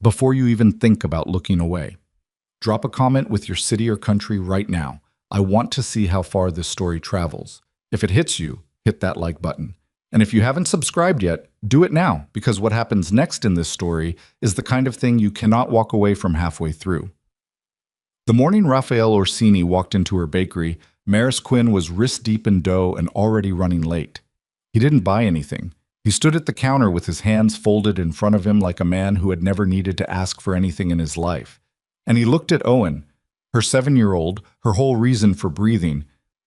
before you even think about looking away. Drop a comment with your city or country right now. I want to see how far this story travels. If it hits you, hit that like button. And if you haven't subscribed yet, do it now, because what happens next in this story is the kind of thing you cannot walk away from halfway through. The morning Raphael Orsini walked into her bakery, Maris Quinn was wrist-deep in dough and already running late. He didn't buy anything. He stood at the counter with his hands folded in front of him like a man who had never needed to ask for anything in his life. And he looked at Owen, her 7-year-old, her whole reason for breathing,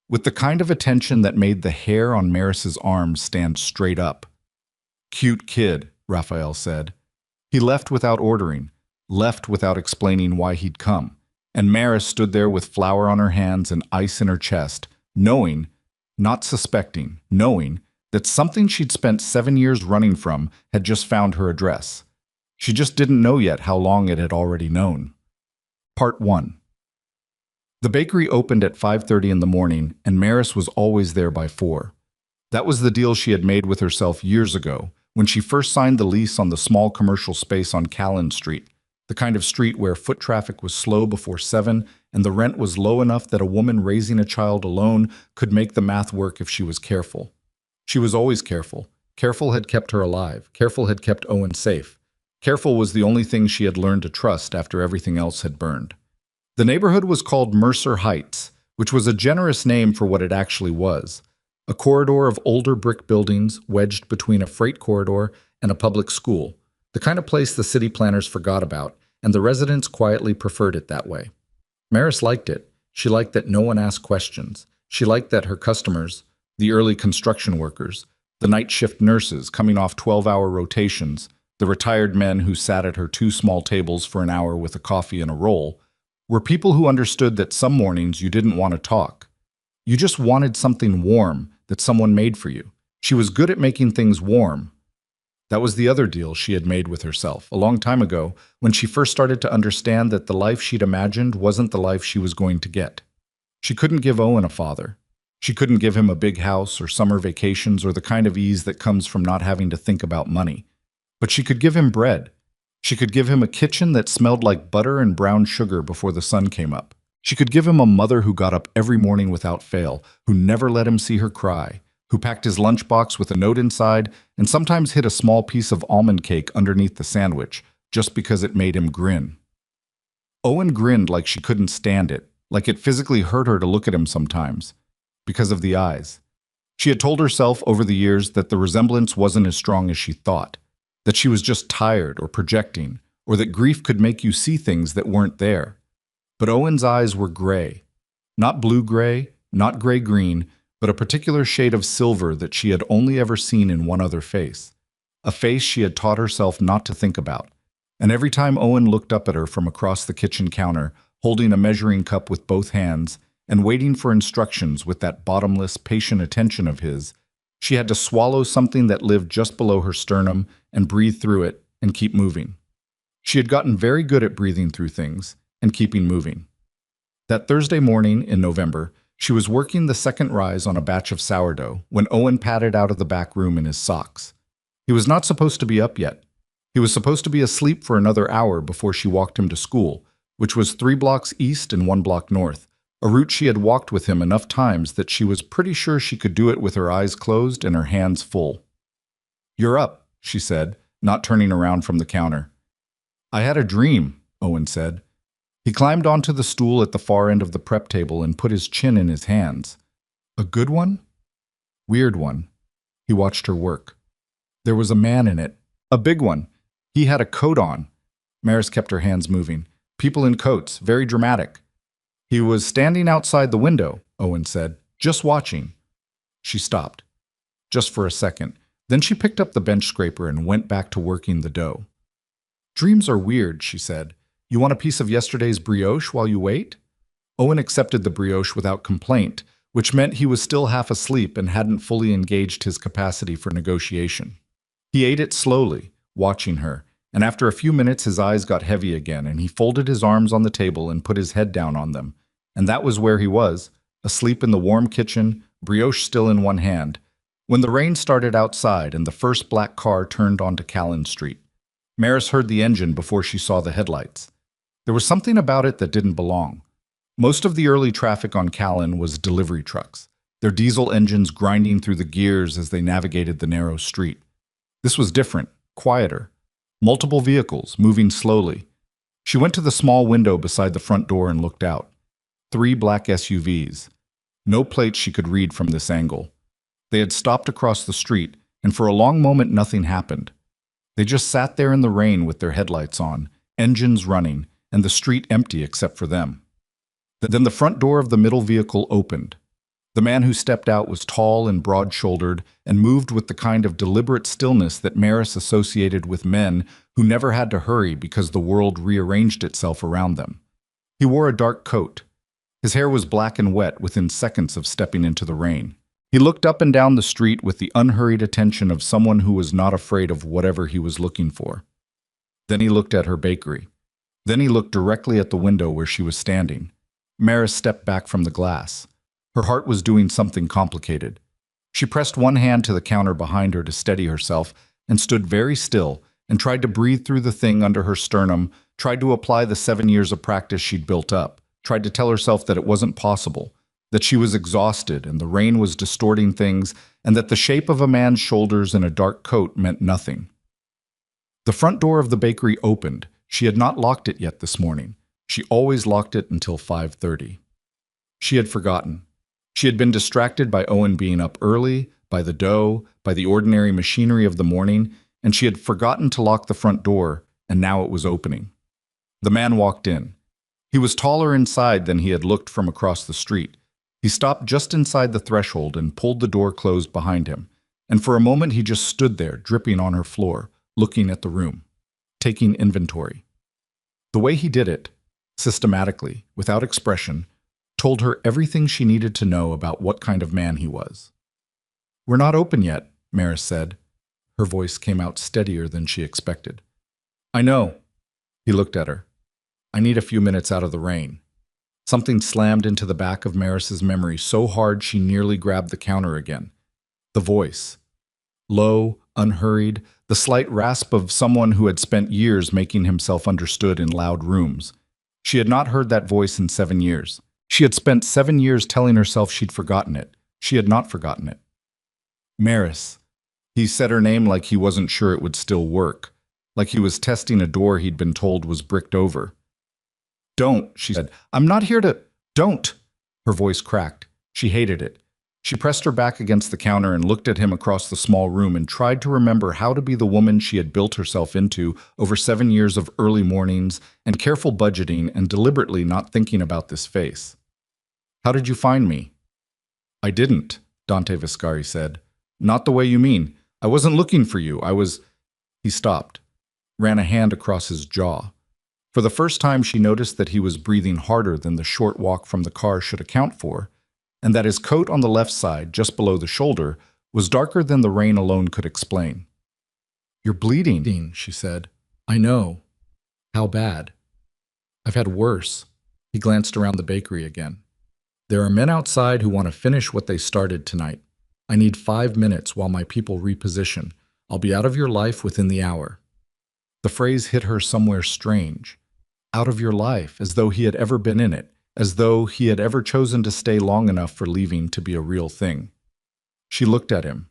with the kind of attention that made the hair on Maris's arms stand straight up. "Cute kid," Raphael said. He left without ordering, left without explaining why he'd come, and Maris stood there with flour on her hands and ice in her chest, knowing, not suspecting, knowing, that something she'd spent 7 years running from had just found her address. She just didn't know yet how long it had already known. Part 1. The bakery opened at 5:30 in the morning, and Maris was always there by 4. That was the deal she had made with herself years ago, when she first signed the lease on the small commercial space on Callan Street, the kind of street where foot traffic was slow before 7 and the rent was low enough that a woman raising a child alone could make the math work if she was careful. She was always careful. Careful had kept her alive. Careful had kept Owen safe. Careful was the only thing she had learned to trust after everything else had burned. The neighborhood was called Mercer Heights, which was a generous name for what it actually was. A corridor of older brick buildings wedged between a freight corridor and a public school, the kind of place the city planners forgot about, and the residents quietly preferred it that way. Maris liked it. She liked that no one asked questions. She liked that her customers, the early construction workers, the night shift nurses coming off 12-hour rotations, the retired men who sat at her 2 small tables for an hour with a coffee and a roll, were people who understood that some mornings you didn't want to talk. You just wanted something warm that someone made for you. She was good at making things warm. That was the other deal she had made with herself a long time ago, when she first started to understand that the life she'd imagined wasn't the life she was going to get. She couldn't give Owen a father. She couldn't give him a big house or summer vacations or the kind of ease that comes from not having to think about money. But she could give him bread. She could give him a kitchen that smelled like butter and brown sugar before the sun came up. She could give him a mother who got up every morning without fail, who never let him see her cry, who packed his lunchbox with a note inside and sometimes hid a small piece of almond cake underneath the sandwich, just because it made him grin. Owen grinned like she couldn't stand it, like it physically hurt her to look at him sometimes, because of the eyes. She had told herself over the years that the resemblance wasn't as strong as she thought, that she was just tired or projecting, or that grief could make you see things that weren't there. But Owen's eyes were gray. Not blue-gray, not gray-green, but a particular shade of silver that she had only ever seen in one other face. A face she had taught herself not to think about. And every time Owen looked up at her from across the kitchen counter, holding a measuring cup with both hands, and waiting for instructions with that bottomless, patient attention of his, she had to swallow something that lived just below her sternum and breathe through it and keep moving. She had gotten very good at breathing through things and keeping moving. That Thursday morning in November, she was working the second rise on a batch of sourdough when Owen padded out of the back room in his socks. He was not supposed to be up yet. He was supposed to be asleep for another hour before she walked him to school, which was 3 blocks east and 1 block north, a route she had walked with him enough times that she was pretty sure she could do it with her eyes closed and her hands full. "You're up," she said, not turning around from the counter. "I had a dream," Owen said. He climbed onto the stool at the far end of the prep table and put his chin in his hands. "A good one?" "Weird one." He watched her work. "There was a man in it. A big one. He had a coat on." Maris kept her hands moving. "People in coats, very dramatic." "He was standing outside the window," Owen said, "just watching." She stopped. Just for a second. Then she picked up the bench scraper and went back to working the dough. "Dreams are weird," she said. "You want a piece of yesterday's brioche while you wait?" Owen accepted the brioche without complaint, which meant he was still half asleep and hadn't fully engaged his capacity for negotiation. He ate it slowly, watching her, and after a few minutes his eyes got heavy again and he folded his arms on the table and put his head down on them. And that was where he was, asleep in the warm kitchen, brioche still in one hand, when the rain started outside and the first black car turned onto Callan Street. Maris heard the engine before she saw the headlights. There was something about it that didn't belong. Most of the early traffic on Callan was delivery trucks, their diesel engines grinding through the gears as they navigated the narrow street. This was different, quieter. Multiple vehicles, moving slowly. She went to the small window beside the front door and looked out. 3 black SUVs. No plates she could read from this angle. They had stopped across the street, and for a long moment nothing happened. They just sat there in the rain with their headlights on, engines running, and the street empty except for them. Then the front door of the middle vehicle opened. The man who stepped out was tall and broad-shouldered and moved with the kind of deliberate stillness that Maris associated with men who never had to hurry because the world rearranged itself around them. He wore a dark coat. His hair was black and wet within seconds of stepping into the rain. He looked up and down the street with the unhurried attention of someone who was not afraid of whatever he was looking for. Then he looked at her bakery. Then he looked directly at the window where she was standing. Maris stepped back from the glass. Her heart was doing something complicated. She pressed one hand to the counter behind her to steady herself and stood very still and tried to breathe through the thing under her sternum, tried to apply the 7 years of practice she'd built up, tried to tell herself that it wasn't possible, that she was exhausted and the rain was distorting things, and that the shape of a man's shoulders in a dark coat meant nothing. The front door of the bakery opened. She had not locked it yet this morning. She always locked it until 5:30. She had forgotten. She had been distracted by Owen being up early, by the dough, by the ordinary machinery of the morning, and she had forgotten to lock the front door, and now it was opening. The man walked in. He was taller inside than he had looked from across the street. He stopped just inside the threshold and pulled the door closed behind him, and for a moment he just stood there, dripping on her floor, looking at the room, taking inventory. The way he did it, systematically, without expression, told her everything she needed to know about what kind of man he was. "We're not open yet," Maris said. Her voice came out steadier than she expected. "I know." He looked at her. "I need a few minutes out of the rain." Something slammed into the back of Maris's memory so hard she nearly grabbed the counter again. The voice. Low, unhurried, the slight rasp of someone who had spent years making himself understood in loud rooms. She had not heard that voice in 7 years. She had spent 7 years telling herself she'd forgotten it. She had not forgotten it. Maris. He said her name like he wasn't sure it would still work, like he was testing a door he'd been told was bricked over. "Don't," she said. "I'm not here to—" "Don't!" Her voice cracked. She hated it. She pressed her back against the counter and looked at him across the small room and tried to remember how to be the woman she had built herself into over 7 years of early mornings and careful budgeting and deliberately not thinking about this face. "How did you find me?" "I didn't," Dante Viscari said. "Not the way you mean. I wasn't looking for you. I was—" He stopped, ran a hand across his jaw. For the first time she noticed that he was breathing harder than the short walk from the car should account for, and that his coat on the left side, just below the shoulder, was darker than the rain alone could explain. "You're bleeding," she said. "I know." "How bad?" "I've had worse." He glanced around the bakery again. "There are men outside who want to finish what they started tonight. I need 5 minutes while my people reposition. I'll be out of your life within the hour." The phrase hit her somewhere strange. Out of your life, as though he had ever been in it, as though he had ever chosen to stay long enough for leaving to be a real thing. She looked at him,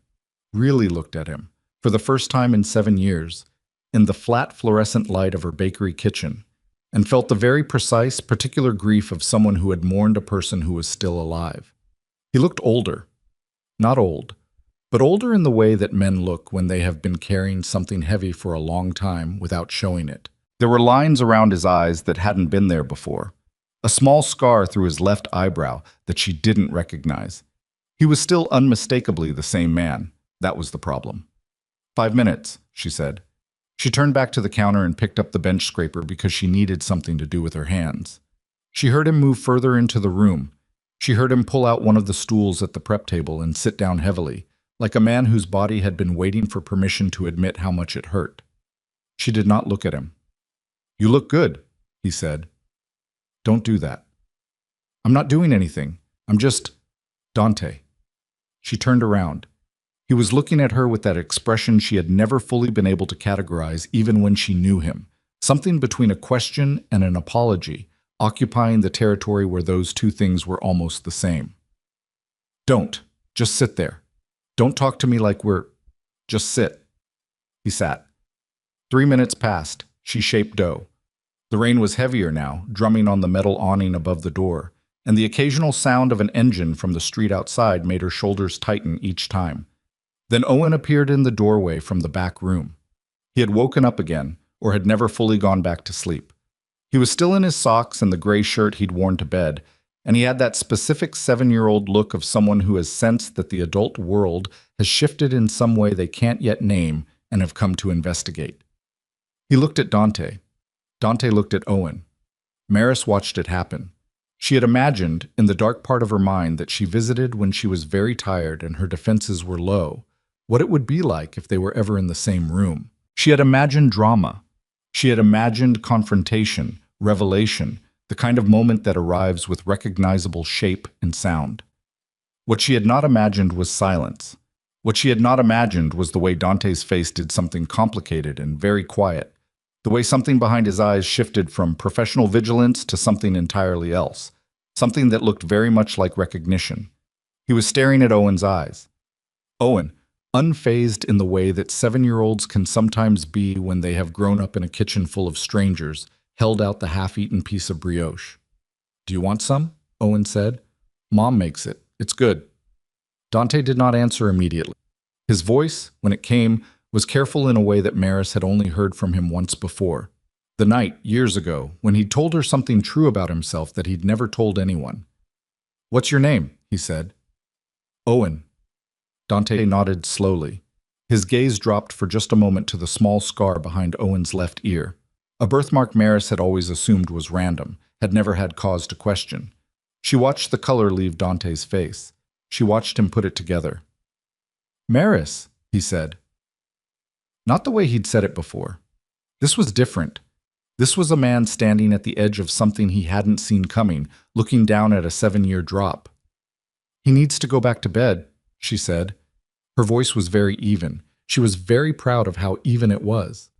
really looked at him, for the first time in 7 years, in the flat fluorescent light of her bakery kitchen, and felt the very precise, particular grief of someone who had mourned a person who was still alive. He looked older. Not old, but older in the way that men look when they have been carrying something heavy for a long time without showing it. There were lines around his eyes that hadn't been there before. A small scar through his left eyebrow that she didn't recognize. He was still unmistakably the same man. That was the problem. 5 minutes, she said. She turned back to the counter and picked up the bench scraper because she needed something to do with her hands. She heard him move further into the room. She heard him pull out one of the stools at the prep table and sit down heavily, like a man whose body had been waiting for permission to admit how much it hurt. She did not look at him. "You look good," he said. "Don't do that." "I'm not doing anything. I'm just—" "Dante." She turned around. He was looking at her with that expression she had never fully been able to categorize even when she knew him, something between a question and an apology, occupying the territory where those two things were almost the same. Don't. Just sit there. Don't talk to me like we're... Just sit. He sat. 3 minutes passed. She shaped dough. The rain was heavier now, drumming on the metal awning above the door, and the occasional sound of an engine from the street outside made her shoulders tighten each time. Then Owen appeared in the doorway from the back room. He had woken up again, or had never fully gone back to sleep. He was still in his socks and the gray shirt he'd worn to bed, and he had that specific 7-year-old look of someone who has sensed that the adult world has shifted in some way they can't yet name and have come to investigate. He looked at Dante. Dante looked at Owen. Maris watched it happen. She had imagined, in the dark part of her mind that she visited when she was very tired and her defenses were low, what it would be like if they were ever in the same room. She had imagined drama. She had imagined confrontation, revelation, the kind of moment that arrives with recognizable shape and sound. What she had not imagined was silence. What she had not imagined was the way Dante's face did something complicated and very quiet, the way something behind his eyes shifted from professional vigilance to something entirely else, something that looked very much like recognition. He was staring at Owen's eyes. Owen, unfazed in the way that 7-year-olds can sometimes be when they have grown up in a kitchen full of strangers, held out the half-eaten piece of brioche. "Do you want some?" Owen said. "Mom makes it. It's good." Dante did not answer immediately. His voice, when it came, was careful in a way that Maris had only heard from him once before. The night, years ago, when he'd told her something true about himself that he'd never told anyone. "What's your name?" he said. "Owen." Dante nodded slowly. His gaze dropped for just a moment to the small scar behind Owen's left ear. A birthmark Maris had always assumed was random, had never had cause to question. She watched the color leave Dante's face. She watched him put it together. "Maris," he said. Not the way he'd said it before. This was different. This was a man standing at the edge of something he hadn't seen coming, looking down at a 7-year drop. "He needs to go back to bed," she said. Her voice was very even. She was very proud of how even it was.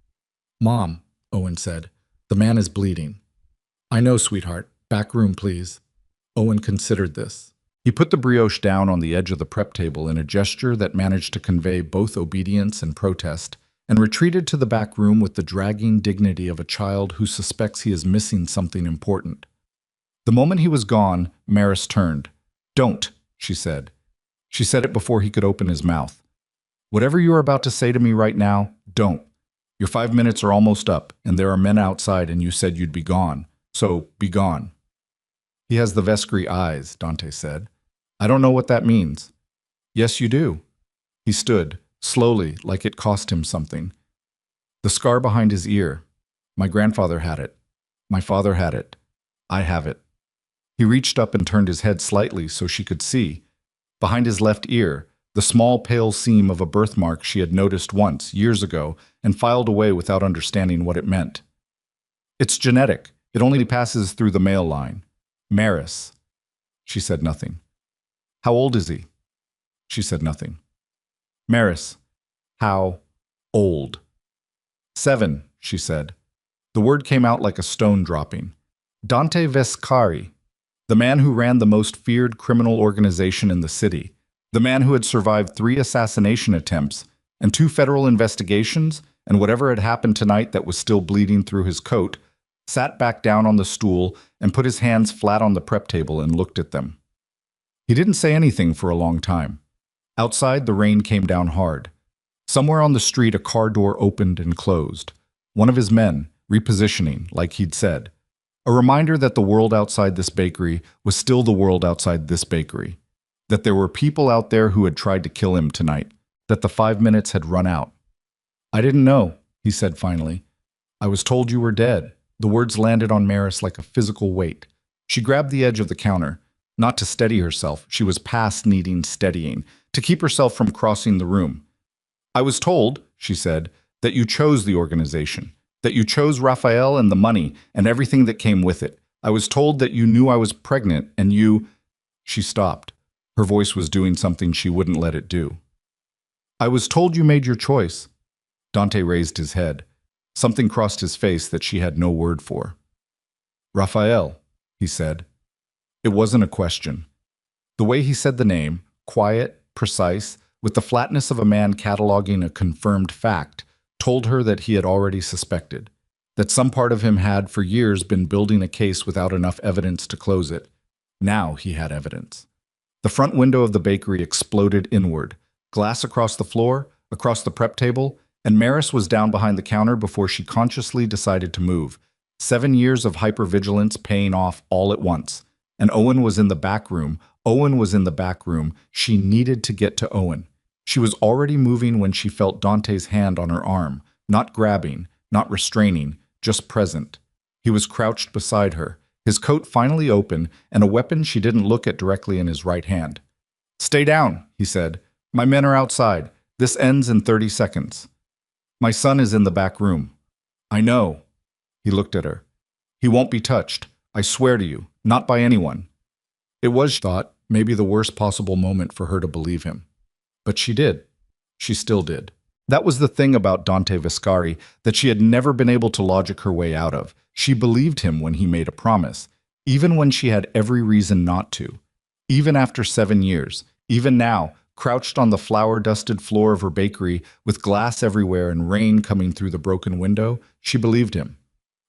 "Mom," Owen said, "the man is bleeding." "I know, sweetheart. Back room, please." Owen considered this. He put the brioche down on the edge of the prep table in a gesture that managed to convey both obedience and protest, and retreated to the back room with the dragging dignity of a child who suspects he is missing something important. The moment he was gone, Maris turned. "Don't," she said. She said it before he could open his mouth. "Whatever you are about to say to me right now, don't. Your 5 minutes are almost up, and there are men outside, and you said you'd be gone. So, be gone." "He has the Vescry eyes," Dante said. "I don't know what that means." "Yes, you do." He stood, slowly, like it cost him something. "The scar behind his ear. My grandfather had it. My father had it. I have it." He reached up and turned his head slightly so she could see. Behind his left ear, the small pale seam of a birthmark she had noticed once, years ago, and filed away without understanding what it meant. "It's genetic. It only passes through the male line." "Maris." She said nothing. "How old is he?" She said nothing. "Maris, how old?" "7," she said. The word came out like a stone dropping. Dante Vescari, the man who ran the most feared criminal organization in the city, the man who had survived 3 assassination attempts and 2 federal investigations, and whatever had happened tonight that was still bleeding through his coat, sat back down on the stool and put his hands flat on the prep table and looked at them. He didn't say anything for a long time. Outside, the rain came down hard. Somewhere on the street, a car door opened and closed. One of his men, repositioning, like he'd said. A reminder that the world outside this bakery was still the world outside this bakery. That there were people out there who had tried to kill him tonight. That the 5 minutes had run out. "I didn't know," he said finally. "I was told you were dead." The words landed on Maris like a physical weight. She grabbed the edge of the counter. Not to steady herself, she was past needing steadying, to keep herself from crossing the room. "I was told," she said, "that you chose the organization, that you chose Raphael and the money and everything that came with it. I was told that you knew I was pregnant and you—" She stopped. Her voice was doing something she wouldn't let it do. I was told you made your choice. Dante raised his head. Something crossed his face that she had no word for. Raphael, he said. It wasn't a question. The way he said the name, quiet, precise, with the flatness of a man cataloging a confirmed fact, told her that he had already suspected, that some part of him had for years been building a case without enough evidence to close it. Now he had evidence. The front window of the bakery exploded inward, glass across the floor, across the prep table, and Maris was down behind the counter before she consciously decided to move. 7 years of hypervigilance paying off all at once. And Owen was in the back room. Owen was in the back room. She needed to get to Owen. She was already moving when she felt Dante's hand on her arm, not grabbing, not restraining, just present. He was crouched beside her, his coat finally open, and a weapon she didn't look at directly in his right hand. "Stay down," he said. "My men are outside. This ends in 30 seconds. My son is in the back room." "I know." He looked at her. "He won't be touched. I swear to you, not by anyone." It was, she thought, maybe the worst possible moment for her to believe him. But she did. She still did. That was the thing about Dante Viscari that she had never been able to logic her way out of. She believed him when he made a promise, even when she had every reason not to. Even after 7 years, even now, crouched on the flour-dusted floor of her bakery with glass everywhere and rain coming through the broken window, she believed him.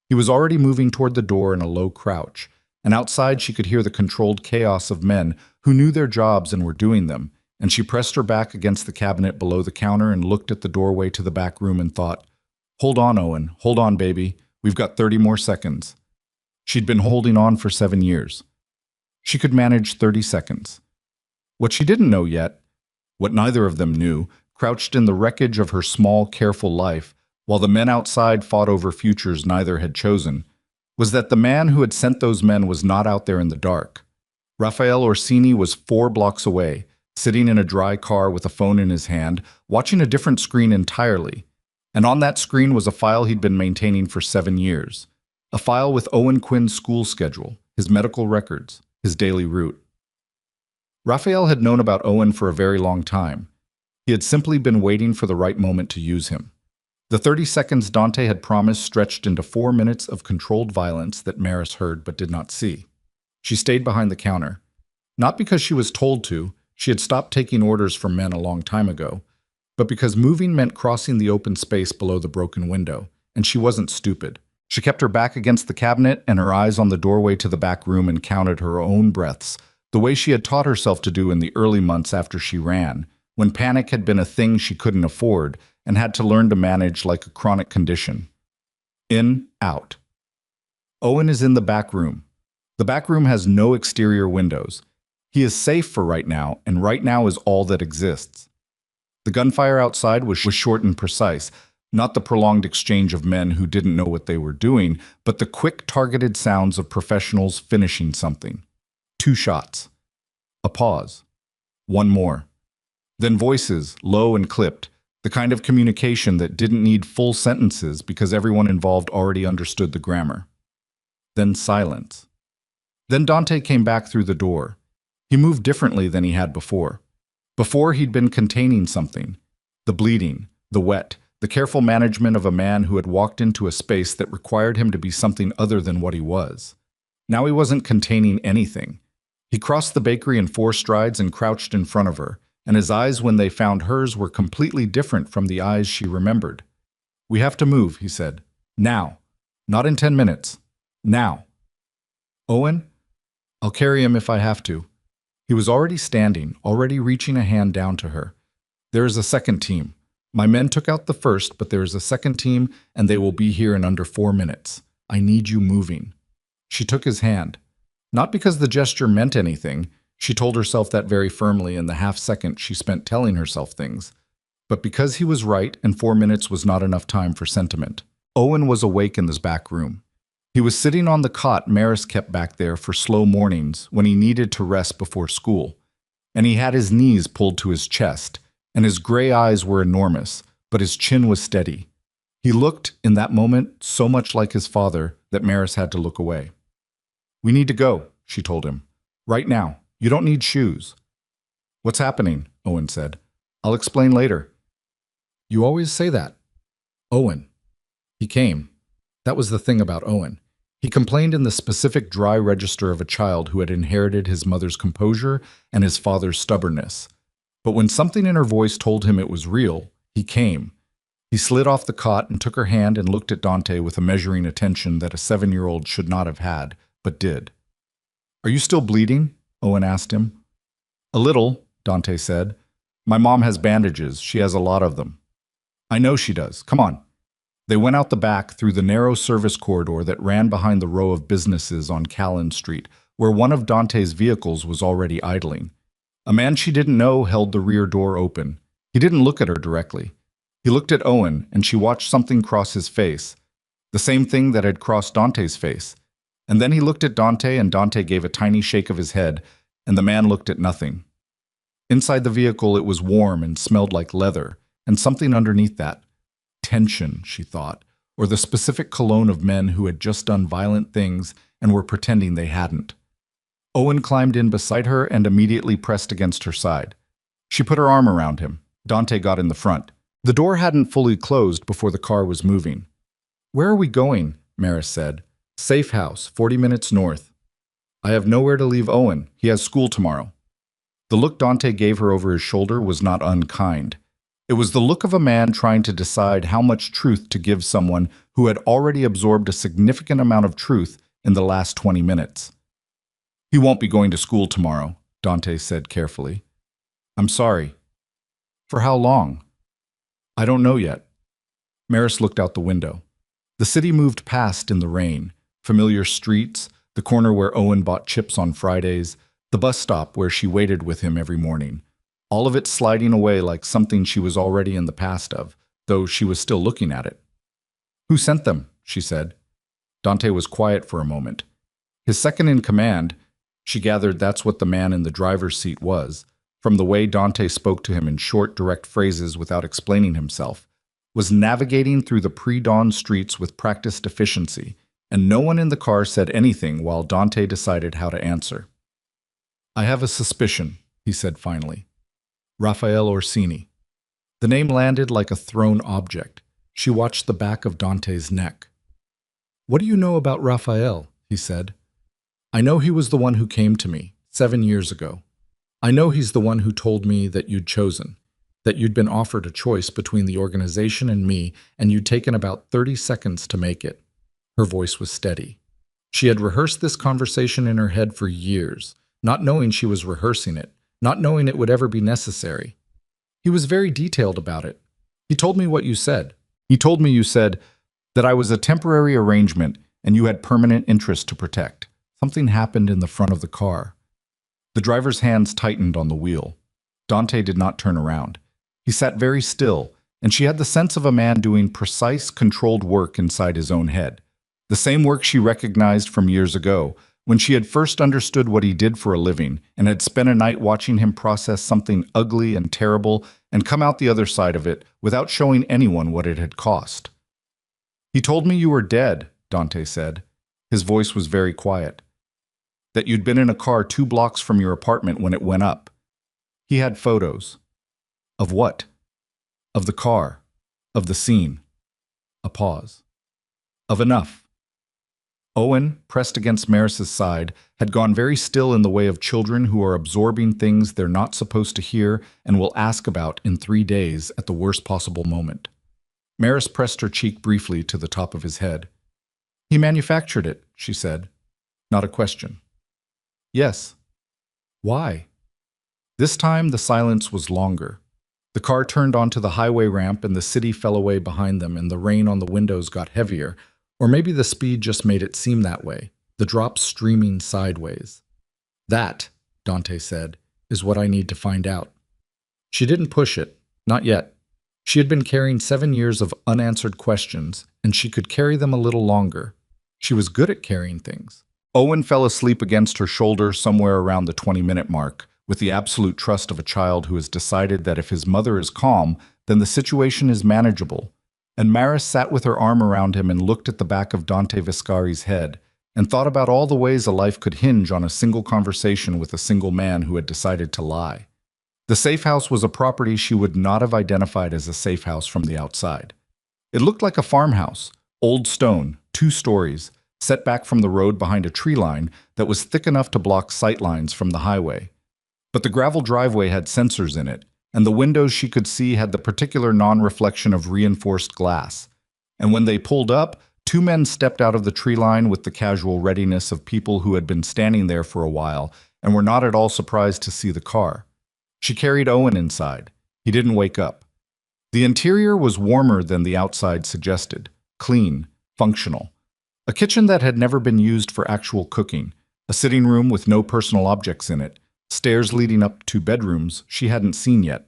He was already moving toward the door in a low crouch, and outside she could hear the controlled chaos of men who knew their jobs and were doing them, and she pressed her back against the cabinet below the counter and looked at the doorway to the back room and thought, "Hold on, Owen. Hold on, baby. We've got 30 more seconds." She'd been holding on for 7 years. She could manage 30 seconds. What she didn't know yet, what neither of them knew, crouched in the wreckage of her small, careful life, while the men outside fought over futures neither had chosen, was that the man who had sent those men was not out there in the dark. Raphael Orsini was 4 blocks away, sitting in a dry car with a phone in his hand, watching a different screen entirely. And on that screen was a file he'd been maintaining for 7 years. A file with Owen Quinn's school schedule, his medical records, his daily route. Raphael had known about Owen for a very long time. He had simply been waiting for the right moment to use him. The 30 seconds Dante had promised stretched into 4 minutes of controlled violence that Maris heard but did not see. She stayed behind the counter. Not because she was told to, she had stopped taking orders from men a long time ago, but because moving meant crossing the open space below the broken window, and she wasn't stupid. She kept her back against the cabinet and her eyes on the doorway to the back room and counted her own breaths, the way she had taught herself to do in the early months after she ran, when panic had been a thing she couldn't afford and had to learn to manage like a chronic condition. In, out. Owen is in the back room. The back room has no exterior windows. He is safe for right now, and right now is all that exists. The gunfire outside was short and precise, not the prolonged exchange of men who didn't know what they were doing, but the quick, targeted sounds of professionals finishing something. 2 shots. A pause. 1 more. Then voices, low and clipped, the kind of communication that didn't need full sentences because everyone involved already understood the grammar. Then silence. Then Dante came back through the door. He moved differently than he had before. Before, he'd been containing something. The bleeding, the wet, the careful management of a man who had walked into a space that required him to be something other than what he was. Now he wasn't containing anything. He crossed the bakery in 4 strides and crouched in front of her, and his eyes when they found hers were completely different from the eyes she remembered. "We have to move," he said. "Now. Not in 10 minutes. Now." "Owen? I'll carry him if I have to." He was already standing, already reaching a hand down to her. "There is a second team. My men took out the first, but there is a second team, and they will be here in under 4 minutes. I need you moving." She took his hand. Not because the gesture meant anything, she told herself that very firmly in the half-second she spent telling herself things, but because he was right and 4 minutes was not enough time for sentiment. Owen was awake in this back room. He was sitting on the cot Maris kept back there for slow mornings when he needed to rest before school, and he had his knees pulled to his chest, and his gray eyes were enormous, but his chin was steady. He looked, in that moment, so much like his father that Maris had to look away. "We need to go," she told him. "Right now. You don't need shoes." "What's happening?" Owen said. "I'll explain later. You always say that. Owen. He came. That was the thing about Owen. He complained in the specific dry register of a child who had inherited his mother's composure and his father's stubbornness. But when something in her voice told him it was real, he came. He slid off the cot and took her hand and looked at Dante with a measuring attention that a 7-year-old should not have had, but did. Are you still bleeding? Owen asked him. A little, Dante said. My mom has bandages. She has a lot of them. I know she does. Come on. They went out the back through the narrow service corridor that ran behind the row of businesses on Callan Street, where one of Dante's vehicles was already idling. A man she didn't know held the rear door open. He didn't look at her directly. He looked at Owen, and she watched something cross his face, the same thing that had crossed Dante's face. And then he looked at Dante, and Dante gave a tiny shake of his head, and the man looked at nothing. Inside the vehicle, it was warm and smelled like leather, and something underneath that. Tension, she thought, or the specific cologne of men who had just done violent things and were pretending they hadn't. Owen climbed in beside her and immediately pressed against her side. She put her arm around him. Dante got in the front. The door hadn't fully closed before the car was moving. Where are we going? Maris said. Safe house, 40 minutes north. I have nowhere to leave Owen. He has school tomorrow. The look Dante gave her over his shoulder was not unkind. It was the look of a man trying to decide how much truth to give someone who had already absorbed a significant amount of truth in the last 20 minutes. He won't be going to school tomorrow, Dante said carefully. I'm sorry. For how long? I don't know yet. Maris looked out the window. The city moved past in the rain. Familiar streets, the corner where Owen bought chips on Fridays, the bus stop where she waited with him every morning. All of it sliding away like something she was already in the past of, though she was still looking at it. Who sent them? She said. Dante was quiet for a moment. His second in command, she gathered that's what the man in the driver's seat was, from the way Dante spoke to him in short, direct phrases without explaining himself, was navigating through the pre-dawn streets with practiced efficiency, and no one in the car said anything while Dante decided how to answer. I have a suspicion, he said finally. Raphael Orsini. The name landed like a thrown object. She watched the back of Dante's neck. What do you know about Raphael? He said. I know he was the one who came to me 7 years ago. I know he's the one who told me that you'd chosen, that you'd been offered a choice between the organization and me, and you'd taken about 30 seconds to make it. Her voice was steady. She had rehearsed this conversation in her head for years, not knowing she was rehearsing it, not knowing it would ever be necessary. He was very detailed about it. He told me what you said. He told me you said that I was a temporary arrangement and you had permanent interest to protect. Something happened in the front of the car. The driver's hands tightened on the wheel. Dante did not turn around. He sat very still, and she had the sense of a man doing precise, controlled work inside his own head. The same work she recognized from years ago, when she had first understood what he did for a living and had spent a night watching him process something ugly and terrible and come out the other side of it without showing anyone what it had cost. He told me you were dead, Dante said. His voice was very quiet. That you'd been in a car 2 blocks from your apartment when it went up. He had photos. Of what? Of the car. Of the scene. A pause. Of enough. Owen, pressed against Maris's side, had gone very still in the way of children who are absorbing things they're not supposed to hear and will ask about in 3 days at the worst possible moment. Maris pressed her cheek briefly to the top of his head. He manufactured it, she said. Not a question. Yes. Why? This time the silence was longer. The car turned onto the highway ramp and the city fell away behind them and the rain on the windows got heavier, or maybe the speed just made it seem that way, the drops streaming sideways. That, Dante said, is what I need to find out. She didn't push it, not yet. She had been carrying 7 years of unanswered questions, and she could carry them a little longer. She was good at carrying things. Owen fell asleep against her shoulder somewhere around the 20-minute mark, with the absolute trust of a child who has decided that if his mother is calm, then the situation is manageable. And Maris sat with her arm around him and looked at the back of Dante Viscari's head, and thought about all the ways a life could hinge on a single conversation with a single man who had decided to lie. The safe house was a property she would not have identified as a safe house from the outside. It looked like a farmhouse, old stone, 2 stories, set back from the road behind a tree line that was thick enough to block sight lines from the highway. But the gravel driveway had sensors in it, and the windows she could see had the particular non-reflection of reinforced glass. And when they pulled up, 2 men stepped out of the tree line with the casual readiness of people who had been standing there for a while and were not at all surprised to see the car. She carried Owen inside. He didn't wake up. The interior was warmer than the outside suggested, clean, functional. A kitchen that had never been used for actual cooking, a sitting room with no personal objects in it, stairs leading up to bedrooms she hadn't seen yet.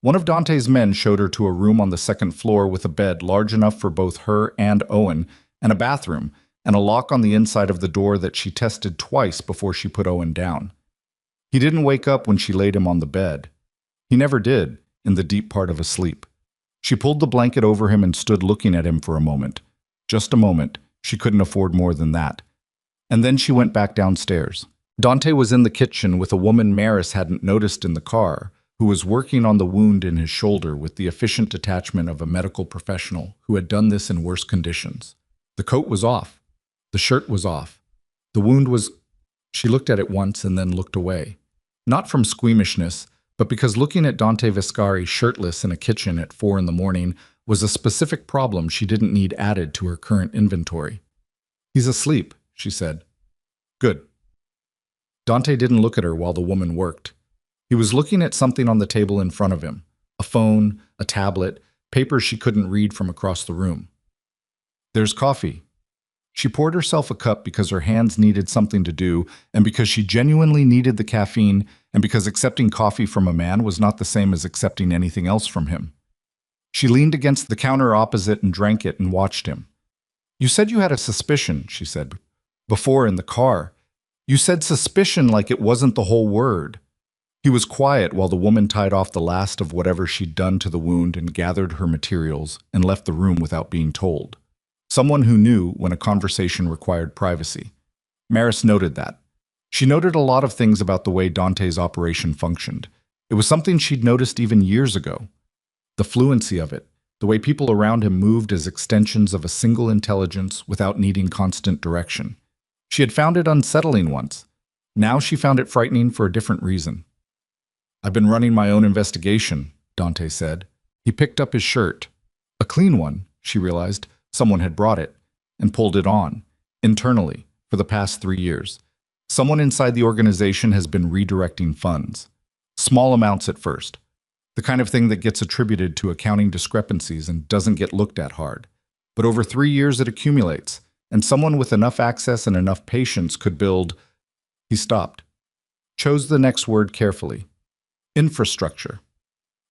One of Dante's men showed her to a room on the 2nd floor with a bed large enough for both her and Owen, and a bathroom, and a lock on the inside of the door that she tested twice before she put Owen down. He didn't wake up when she laid him on the bed. He never did, in the deep part of a sleep. She pulled the blanket over him and stood looking at him for a moment. Just a moment. She couldn't afford more than that. And then she went back downstairs. Dante was in the kitchen with a woman Maris hadn't noticed in the car, who was working on the wound in his shoulder with the efficient detachment of a medical professional who had done this in worse conditions. The coat was off. The shirt was off. The wound was... She looked at it once and then looked away. Not from squeamishness, but because looking at Dante Viscari shirtless in a kitchen at 4 in the morning was a specific problem she didn't need added to her current inventory. "He's asleep," she said. "Good." Dante didn't look at her while the woman worked. He was looking at something on the table in front of him, a phone, a tablet, papers she couldn't read from across the room. "There's coffee." She poured herself a cup because her hands needed something to do, and because she genuinely needed the caffeine, and because accepting coffee from a man was not the same as accepting anything else from him. She leaned against the counter opposite and drank it and watched him. "You said you had a suspicion," she said. "Before in the car. You said suspicion like it wasn't the whole word." He was quiet while the woman tied off the last of whatever she'd done to the wound and gathered her materials and left the room without being told. Someone who knew when a conversation required privacy. Maris noted that. She noted a lot of things about the way Dante's operation functioned. It was something she'd noticed even years ago. The fluency of it, the way people around him moved as extensions of a single intelligence without needing constant direction. She had found it unsettling once. Now she found it frightening for a different reason. "I've been running my own investigation," Dante said. He picked up his shirt. A clean one, she realized. Someone had brought it and pulled it on, internally, for the past 3 years. Someone inside the organization has been redirecting funds. Small amounts at first. The kind of thing that gets attributed to accounting discrepancies and doesn't get looked at hard. But over 3 years it accumulates, and someone with enough access and enough patience could build... He stopped. Chose the next word carefully. Infrastructure.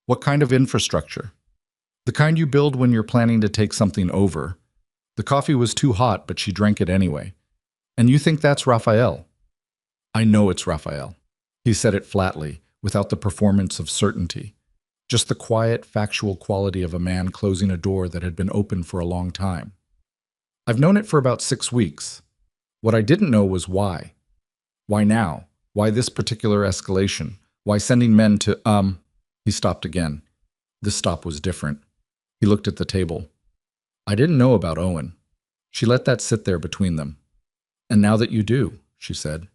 What kind of infrastructure? The kind you build when you're planning to take something over. The coffee was too hot, but she drank it anyway. "And you think that's Raphael?" "I know it's Raphael." He said it flatly, without the performance of certainty. Just the quiet, factual quality of a man closing a door that had been open for a long time. "I've known it for about 6 weeks. What I didn't know was why. Why now? Why this particular escalation? Why sending men to, He stopped again. This stop was different. He looked at the table. "I didn't know about Owen." She let that sit there between them. "And now that you do," she said.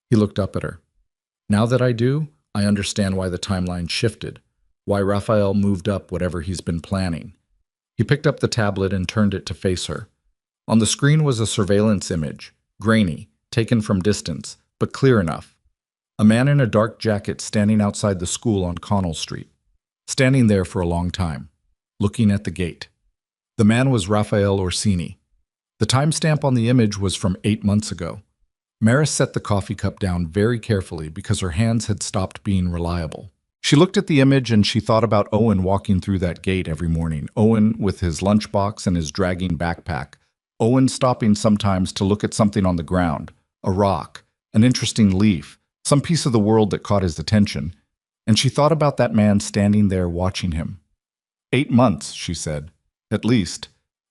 He looked up at her. "Now that I do, I understand why the timeline shifted, why Raphael moved up whatever he's been planning." He picked up the tablet and turned it to face her. On the screen was a surveillance image, grainy, taken from distance, but clear enough. A man in a dark jacket standing outside the school on Connell Street. Standing there for a long time, looking at the gate. The man was Raphael Orsini. The timestamp on the image was from 8 months ago. Maris set the coffee cup down very carefully because her hands had stopped being reliable. She looked at the image and she thought about Owen walking through that gate every morning, Owen with his lunchbox and his dragging backpack, Owen stopping sometimes to look at something on the ground, a rock, an interesting leaf, some piece of the world that caught his attention, and she thought about that man standing there watching him. 8 months, she said. At least.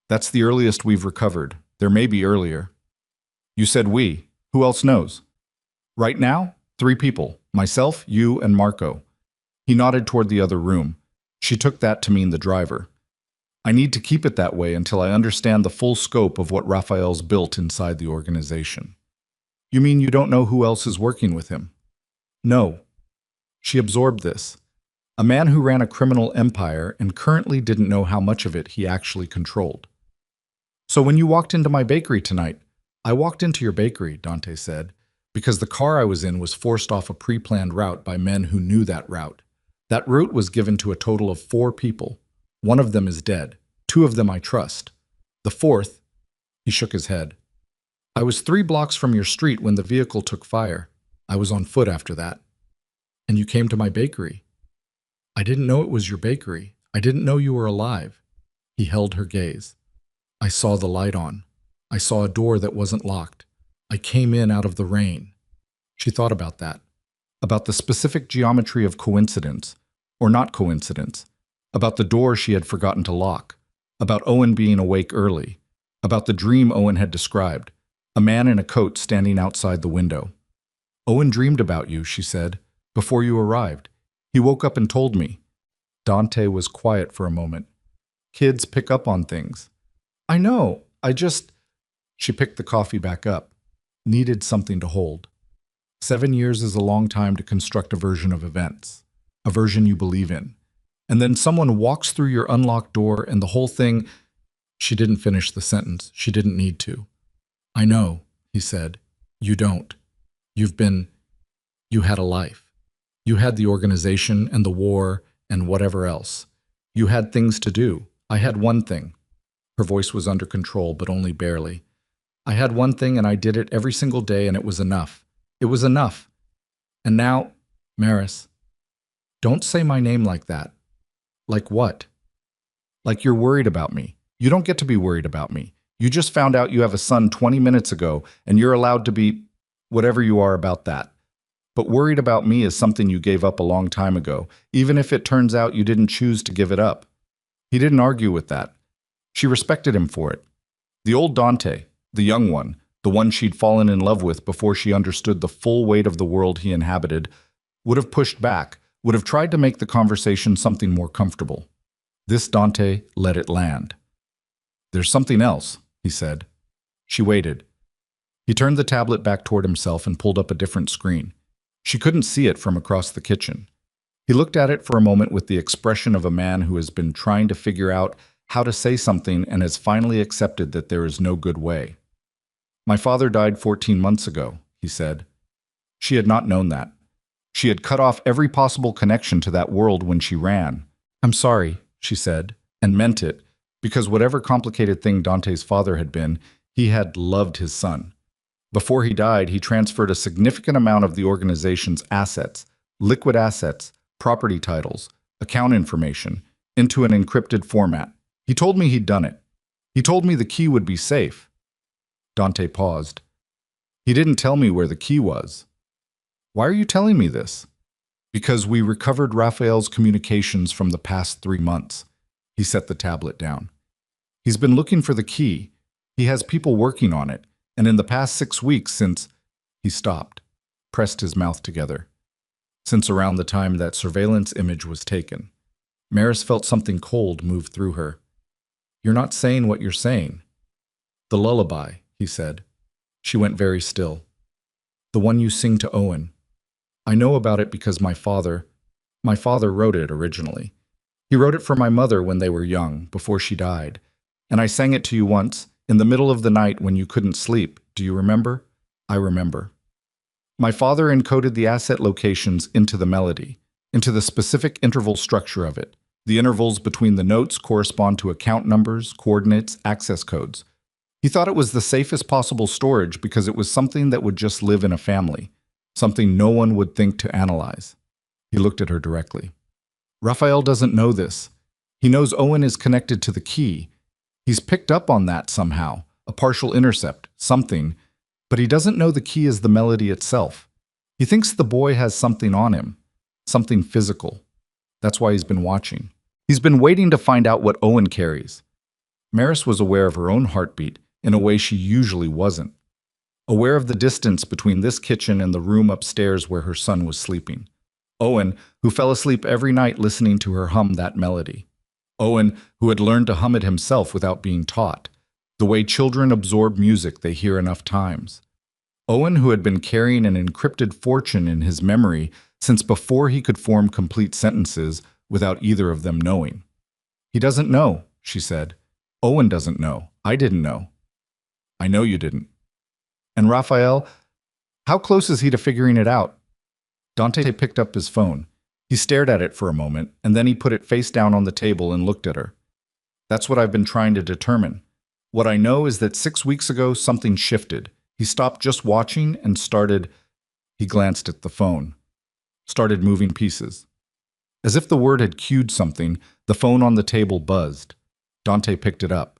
That's the earliest we've recovered. There may be earlier. You said we. Who else knows? Right now, 3 people. Myself, you, and Marco. He nodded toward the other room. She took that to mean the driver. I need to keep it that way until I understand the full scope of what Raphael's built inside the organization. You mean you don't know who else is working with him? No. She absorbed this. A man who ran a criminal empire and currently didn't know how much of it he actually controlled. So when you walked into my bakery tonight, I walked into your bakery, Dante said, because the car I was in was forced off a pre-planned route by men who knew that route. That route was given to a total of 4 people. One of them is dead. 2 of them I trust. The 4th, he shook his head. I was 3 blocks from your street when the vehicle took fire. I was on foot after that. And you came to my bakery. I didn't know it was your bakery. I didn't know you were alive. He held her gaze. I saw the light on. I saw a door that wasn't locked. I came in out of the rain. She thought about that. About the specific geometry of coincidence, or not coincidence. About the door she had forgotten to lock. About Owen being awake early. About the dream Owen had described. A man in a coat standing outside the window. Owen dreamed about you, she said, before you arrived. He woke up and told me. Dante was quiet for a moment. Kids pick up on things. I know, She picked the coffee back up. Needed something to hold. 7 years is a long time to construct a version of events. A version you believe in. And then someone walks through your unlocked door and the whole thing... She didn't finish the sentence. She didn't need to. I know, he said. You don't. You had a life. You had the organization and the war and whatever else. You had things to do. I had one thing. Her voice was under control, but only barely. I had one thing and I did it every single day and it was enough. It was enough. And now, Maris, don't say my name like that. Like what? Like you're worried about me. You don't get to be worried about me. You just found out you have a son 20 minutes ago and you're allowed to be whatever you are about that. But worried about me is something you gave up a long time ago, even if it turns out you didn't choose to give it up. He didn't argue with that. She respected him for it. The old Dante, the young one, the one she'd fallen in love with before she understood the full weight of the world he inhabited, would have pushed back, would have tried to make the conversation something more comfortable. This Dante let it land. There's something else, he said. She waited. He turned the tablet back toward himself and pulled up a different screen. She couldn't see it from across the kitchen. He looked at it for a moment with the expression of a man who has been trying to figure out how to say something and has finally accepted that there is no good way. My father died 14 months ago, he said. She had not known that. She had cut off every possible connection to that world when she ran. I'm sorry, she said, and meant it, because whatever complicated thing Dante's father had been, he had loved his son. Before he died, he transferred a significant amount of the organization's assets, liquid assets, property titles, account information, into an encrypted format. He told me he'd done it. He told me the key would be safe. Dante paused. He didn't tell me where the key was. Why are you telling me this? Because we recovered Raphael's communications from the past 3 months. He set the tablet down. He's been looking for the key. He has people working on it. And in the past 6 weeks since... He stopped, pressed his mouth together. Since around the time that surveillance image was taken. Maris felt something cold move through her. You're not saying what you're saying. The lullaby, he said. She went very still. The one you sing to Owen. I know about it because my father wrote it originally. He wrote it for my mother when they were young, before she died. And I sang it to you once, in the middle of the night when you couldn't sleep. Do you remember? I remember. My father encoded the asset locations into the melody, into the specific interval structure of it. The intervals between the notes correspond to account numbers, coordinates, access codes. He thought it was the safest possible storage because it was something that would just live in a family, something no one would think to analyze. He looked at her directly. Raphael doesn't know this. He knows Owen is connected to the key. He's picked up on that somehow, a partial intercept, something, but he doesn't know the key is the melody itself. He thinks the boy has something on him, something physical. That's why he's been watching. He's been waiting to find out what Owen carries. Maris was aware of her own heartbeat in a way she usually wasn't. Aware of the distance between this kitchen and the room upstairs where her son was sleeping. Owen, who fell asleep every night listening to her hum that melody. Owen, who had learned to hum it himself without being taught, the way children absorb music they hear enough times. Owen, who had been carrying an encrypted fortune in his memory since before he could form complete sentences without either of them knowing. He doesn't know, she said. Owen doesn't know. I didn't know. I know you didn't. And Raphael, how close is he to figuring it out? Dante picked up his phone. He stared at it for a moment, and then he put it face down on the table and looked at her. That's what I've been trying to determine. What I know is that 6 weeks ago, something shifted. He stopped just watching and started, he glanced at the phone, started moving pieces. As if the word had cued something, the phone on the table buzzed. Dante picked it up,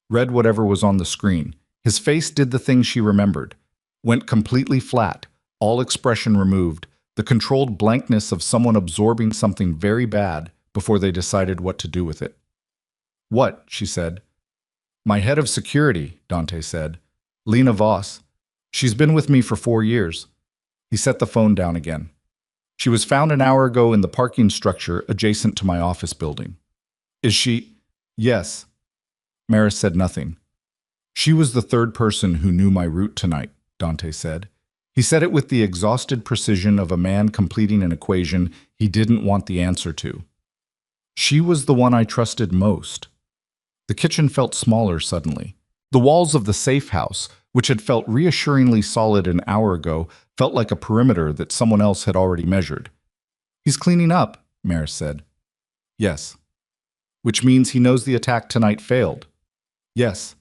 read whatever was on the screen. His face did the thing she remembered, went completely flat, all expression removed, the controlled blankness of someone absorbing something very bad before they decided what to do with it. What? She said. My head of security, Dante said. Lena Voss. She's been with me for 4 years. He set the phone down again. She was found an hour ago in the parking structure adjacent to my office building. Is she? Yes. Maris said nothing. She was the third person who knew my route tonight, Dante said. He said it with the exhausted precision of a man completing an equation he didn't want the answer to. She was the one I trusted most. The kitchen felt smaller suddenly. The walls of the safe house, which had felt reassuringly solid an hour ago, felt like a perimeter that someone else had already measured. He's cleaning up, Maris said. Yes. Which means he knows the attack tonight failed. Yes.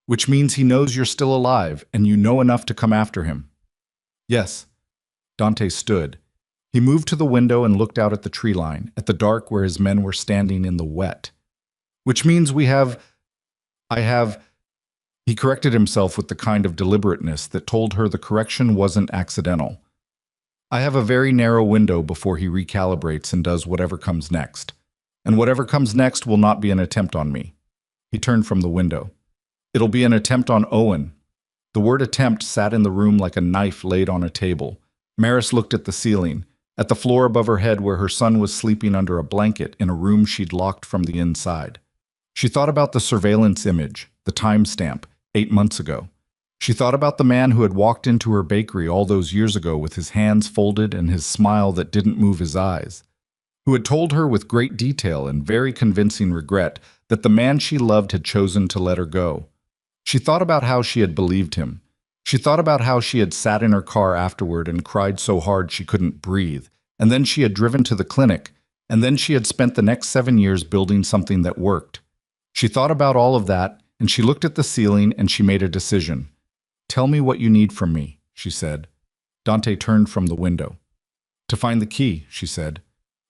Which means he knows you're still alive and you know enough to come after him. Yes. Dante stood. He moved to the window and looked out at the tree line, at the dark where his men were standing in the wet. Which means He corrected himself with the kind of deliberateness that told her the correction wasn't accidental. I have a very narrow window before he recalibrates and does whatever comes next. And whatever comes next will not be an attempt on me. He turned from the window. It'll be an attempt on Owen. The word attempt sat in the room like a knife laid on a table. Maris looked at the ceiling, at the floor above her head where her son was sleeping under a blanket in a room she'd locked from the inside. She thought about the surveillance image, the timestamp, 8 months ago. She thought about the man who had walked into her bakery all those years ago with his hands folded and his smile that didn't move his eyes, who had told her with great detail and very convincing regret that the man she loved had chosen to let her go. She thought about how she had believed him. She thought about how she had sat in her car afterward and cried so hard she couldn't breathe, and then she had driven to the clinic, and then she had spent the next 7 years building something that worked. She thought about all of that, and she looked at the ceiling and she made a decision. Tell me what you need from me, she said. Dante turned from the window. To find the key, she said.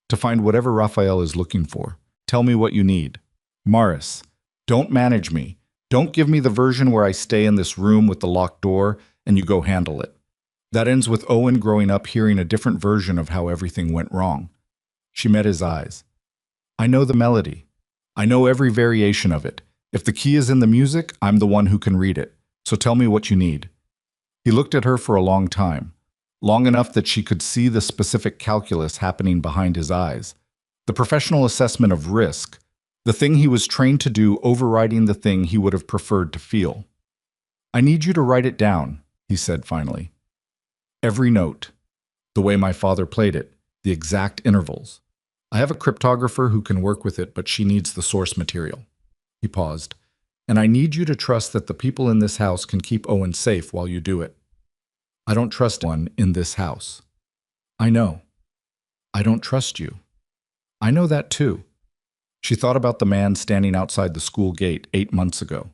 To find whatever Raphael is looking for. Tell me what you need. Maris, don't manage me. Don't give me the version where I stay in this room with the locked door and you go handle it. That ends with Owen growing up hearing a different version of how everything went wrong. She met his eyes. I know the melody. I know every variation of it. If the key is in the music, I'm the one who can read it. So tell me what you need. He looked at her for a long time, long enough that she could see the specific calculus happening behind his eyes, the professional assessment of risk, the thing he was trained to do overriding the thing he would have preferred to feel. I need you to write it down, he said finally. Every note, the way my father played it, the exact intervals. I have a cryptographer who can work with it, but she needs the source material. He paused. And I need you to trust that the people in this house can keep Owen safe while you do it. I don't trust one in this house. I know. I don't trust you. I know that too. She thought about the man standing outside the school gate 8 months ago.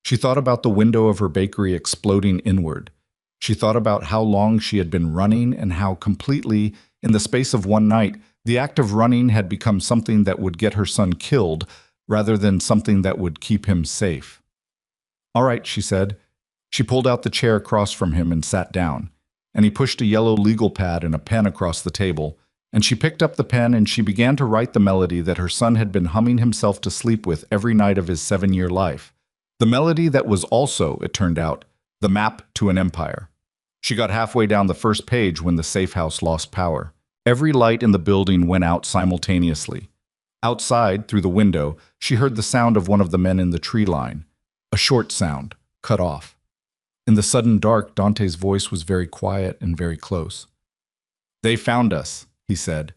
She thought about the window of her bakery exploding inward. She thought about how long she had been running and how completely, in the space of one night, the act of running had become something that would get her son killed rather than something that would keep him safe. All right, she said. She pulled out the chair across from him and sat down, and he pushed a yellow legal pad and a pen across the table, and she picked up the pen and she began to write the melody that her son had been humming himself to sleep with every night of his 7-year life. The melody that was also, it turned out, the map to an empire. She got halfway down the first page when the safe house lost power. Every light in the building went out simultaneously. Outside, through the window, she heard the sound of one of the men in the tree line. A short sound, cut off. In the sudden dark, Dante's voice was very quiet and very close. "They found us," he said.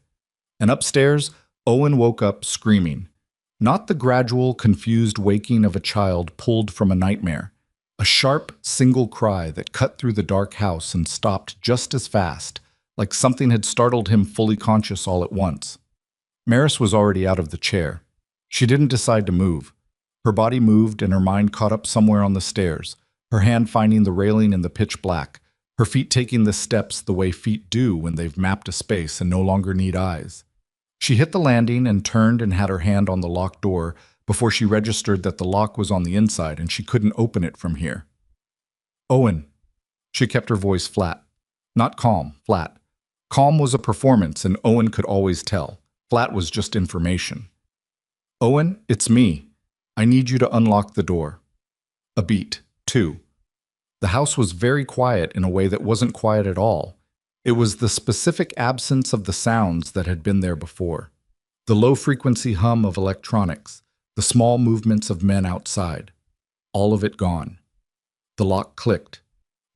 And upstairs, Owen woke up screaming. Not the gradual, confused waking of a child pulled from a nightmare. A sharp, single cry that cut through the dark house and stopped just as fast, like something had startled him fully conscious all at once. Maris was already out of the chair. She didn't decide to move. Her body moved and her mind caught up somewhere on the stairs, her hand finding the railing in the pitch black, her feet taking the steps the way feet do when they've mapped a space and no longer need eyes. She hit the landing and turned and had her hand on the locked door before she registered that the lock was on the inside and she couldn't open it from here. "Owen." She kept her voice flat. Not calm, flat. Calm was a performance and Owen could always tell. Flat was just information. "Owen, it's me. I need you to unlock the door." A beat. 2. The house was very quiet in a way that wasn't quiet at all. It was the specific absence of the sounds that had been there before. The low-frequency hum of electronics, the small movements of men outside. All of it gone. The lock clicked.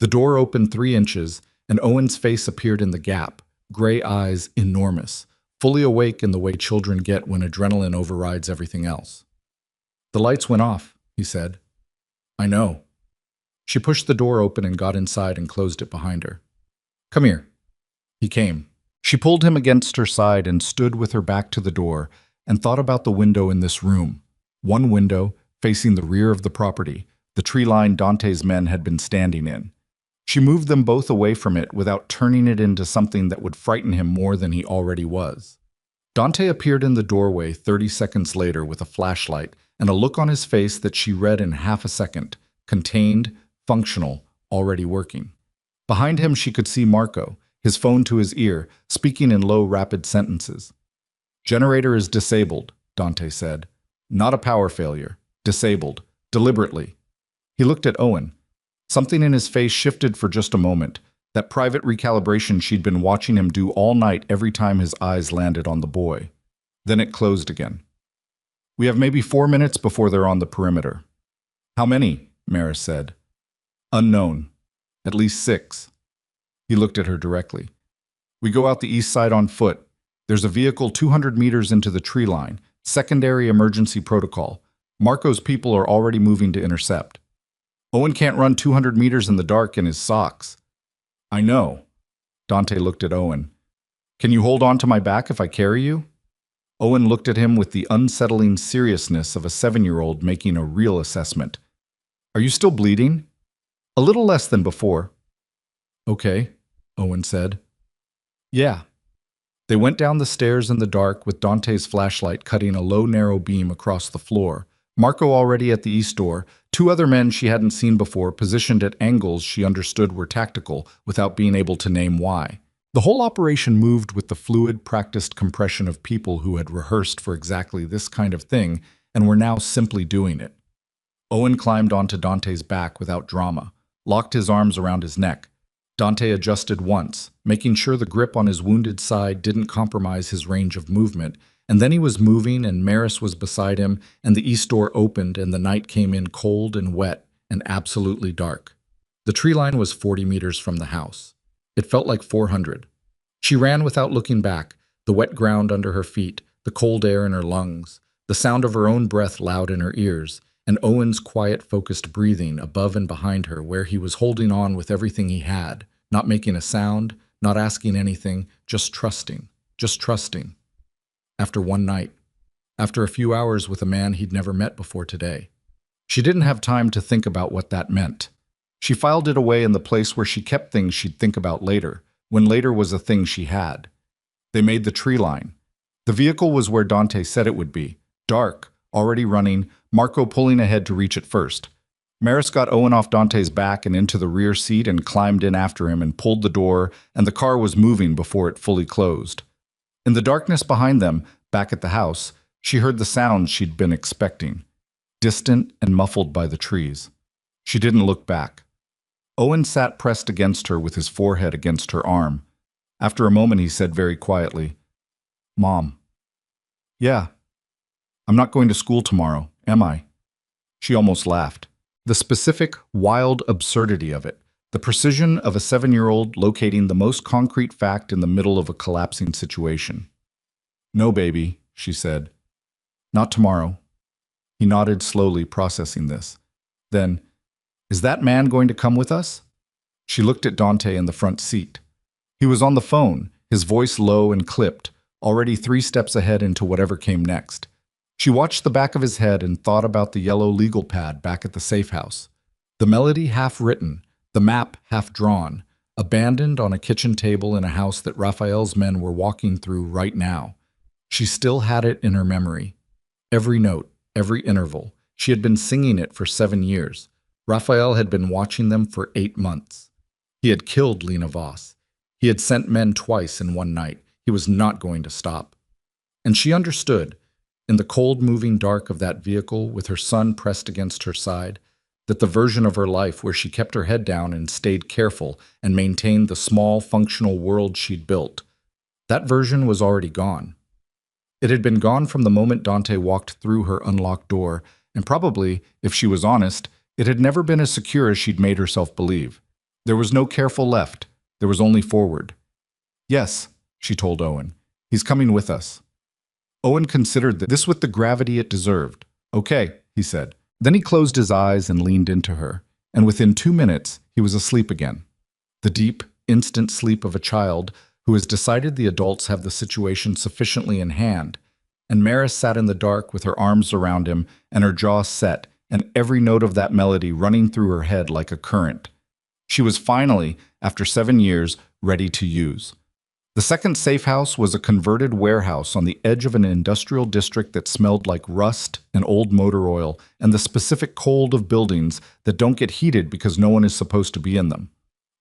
The door opened 3 inches, and Owen's face appeared in the gap, gray eyes enormous, fully awake in the way children get when adrenaline overrides everything else. "The lights went off," he said. "I know." She pushed the door open and got inside and closed it behind her. "Come here." He came. She pulled him against her side and stood with her back to the door and thought about the window in this room. One window, facing the rear of the property, the tree line Dante's men had been standing in. She moved them both away from it without turning it into something that would frighten him more than he already was. Dante appeared in the doorway 30 seconds later with a flashlight and a look on his face that she read in half a second, contained, functional, already working. Behind him she could see Marco, his phone to his ear, speaking in low, rapid sentences. "Generator is disabled," Dante said. "Not a power failure. Disabled. Deliberately." He looked at Owen. Something in his face shifted for just a moment, that private recalibration she'd been watching him do all night every time his eyes landed on the boy. Then it closed again. "We have maybe 4 minutes before they're on the perimeter." "How many?" Maris said. "Unknown. At least 6. He looked at her directly. "We go out the east side on foot. There's a vehicle 200 meters into the tree line. Secondary emergency protocol. Marco's people are already moving to intercept." "Owen can't run 200 meters in the dark in his socks." "I know." Dante looked at Owen. "Can you hold on to my back if I carry you?" Owen looked at him with the unsettling seriousness of a 7-year-old making a real assessment. "Are you still bleeding?" "A little less than before." "Okay," Owen said. "Yeah." They went down the stairs in the dark with Dante's flashlight cutting a low, narrow beam across the floor. Marco already at the east door, 2 other men she hadn't seen before positioned at angles she understood were tactical without being able to name why. The whole operation moved with the fluid, practiced compression of people who had rehearsed for exactly this kind of thing and were now simply doing it. Owen climbed onto Dante's back without drama, locked his arms around his neck. Dante adjusted once, making sure the grip on his wounded side didn't compromise his range of movement, and then he was moving and Maris was beside him and the east door opened and the night came in cold and wet and absolutely dark. The tree line was 40 meters from the house. It felt like 400. She ran without looking back, the wet ground under her feet, the cold air in her lungs, the sound of her own breath loud in her ears, and Owen's quiet, focused breathing above and behind her where he was holding on with everything he had, not making a sound, not asking anything, just trusting, just trusting. After one night, after a few hours with a man he'd never met before today. She didn't have time to think about what that meant. She filed it away in the place where she kept things she'd think about later, when later was a thing she had. They made the tree line. The vehicle was where Dante said it would be, dark, already running, Marco pulling ahead to reach it first. Maris got Owen off Dante's back and into the rear seat and climbed in after him and pulled the door, and the car was moving before it fully closed. In the darkness behind them, back at the house, she heard the sounds she'd been expecting, distant and muffled by the trees. She didn't look back. Owen sat pressed against her with his forehead against her arm. After a moment, he said very quietly, "Mom." "Yeah, I'm not going to school tomorrow, am I?" She almost laughed. The specific, wild absurdity of it. The precision of a 7-year-old locating the most concrete fact in the middle of a collapsing situation. "No, baby," she said. "Not tomorrow." He nodded slowly, processing this. Then, "Is that man going to come with us?" She looked at Dante in the front seat. He was on the phone, his voice low and clipped, already 3 steps ahead into whatever came next. She watched the back of his head and thought about the yellow legal pad back at the safe house. The melody half written, the map half drawn, abandoned on a kitchen table in a house that Raphael's men were walking through right now. She still had it in her memory. Every note, every interval. She had been singing it for 7 years. Raphael had been watching them for 8 months. He had killed Lena Voss. He had sent men twice in one night. He was not going to stop. And she understood, in the cold moving dark of that vehicle with her son pressed against her side, that the version of her life where she kept her head down and stayed careful and maintained the small, functional world she'd built, that version was already gone. It had been gone from the moment Dante walked through her unlocked door, and probably, if she was honest, it had never been as secure as she'd made herself believe. There was no careful left. There was only forward. "Yes," she told Owen. "He's coming with us." Owen considered this with the gravity it deserved. "Okay," he said. Then he closed his eyes and leaned into her, and within 2 minutes, he was asleep again. The deep, instant sleep of a child who has decided the adults have the situation sufficiently in hand, and Maris sat in the dark with her arms around him and her jaw set, and every note of that melody running through her head like a current. She was finally, after 7 years, ready to use. The second safe house was a converted warehouse on the edge of an industrial district that smelled like rust and old motor oil and the specific cold of buildings that don't get heated because no one is supposed to be in them.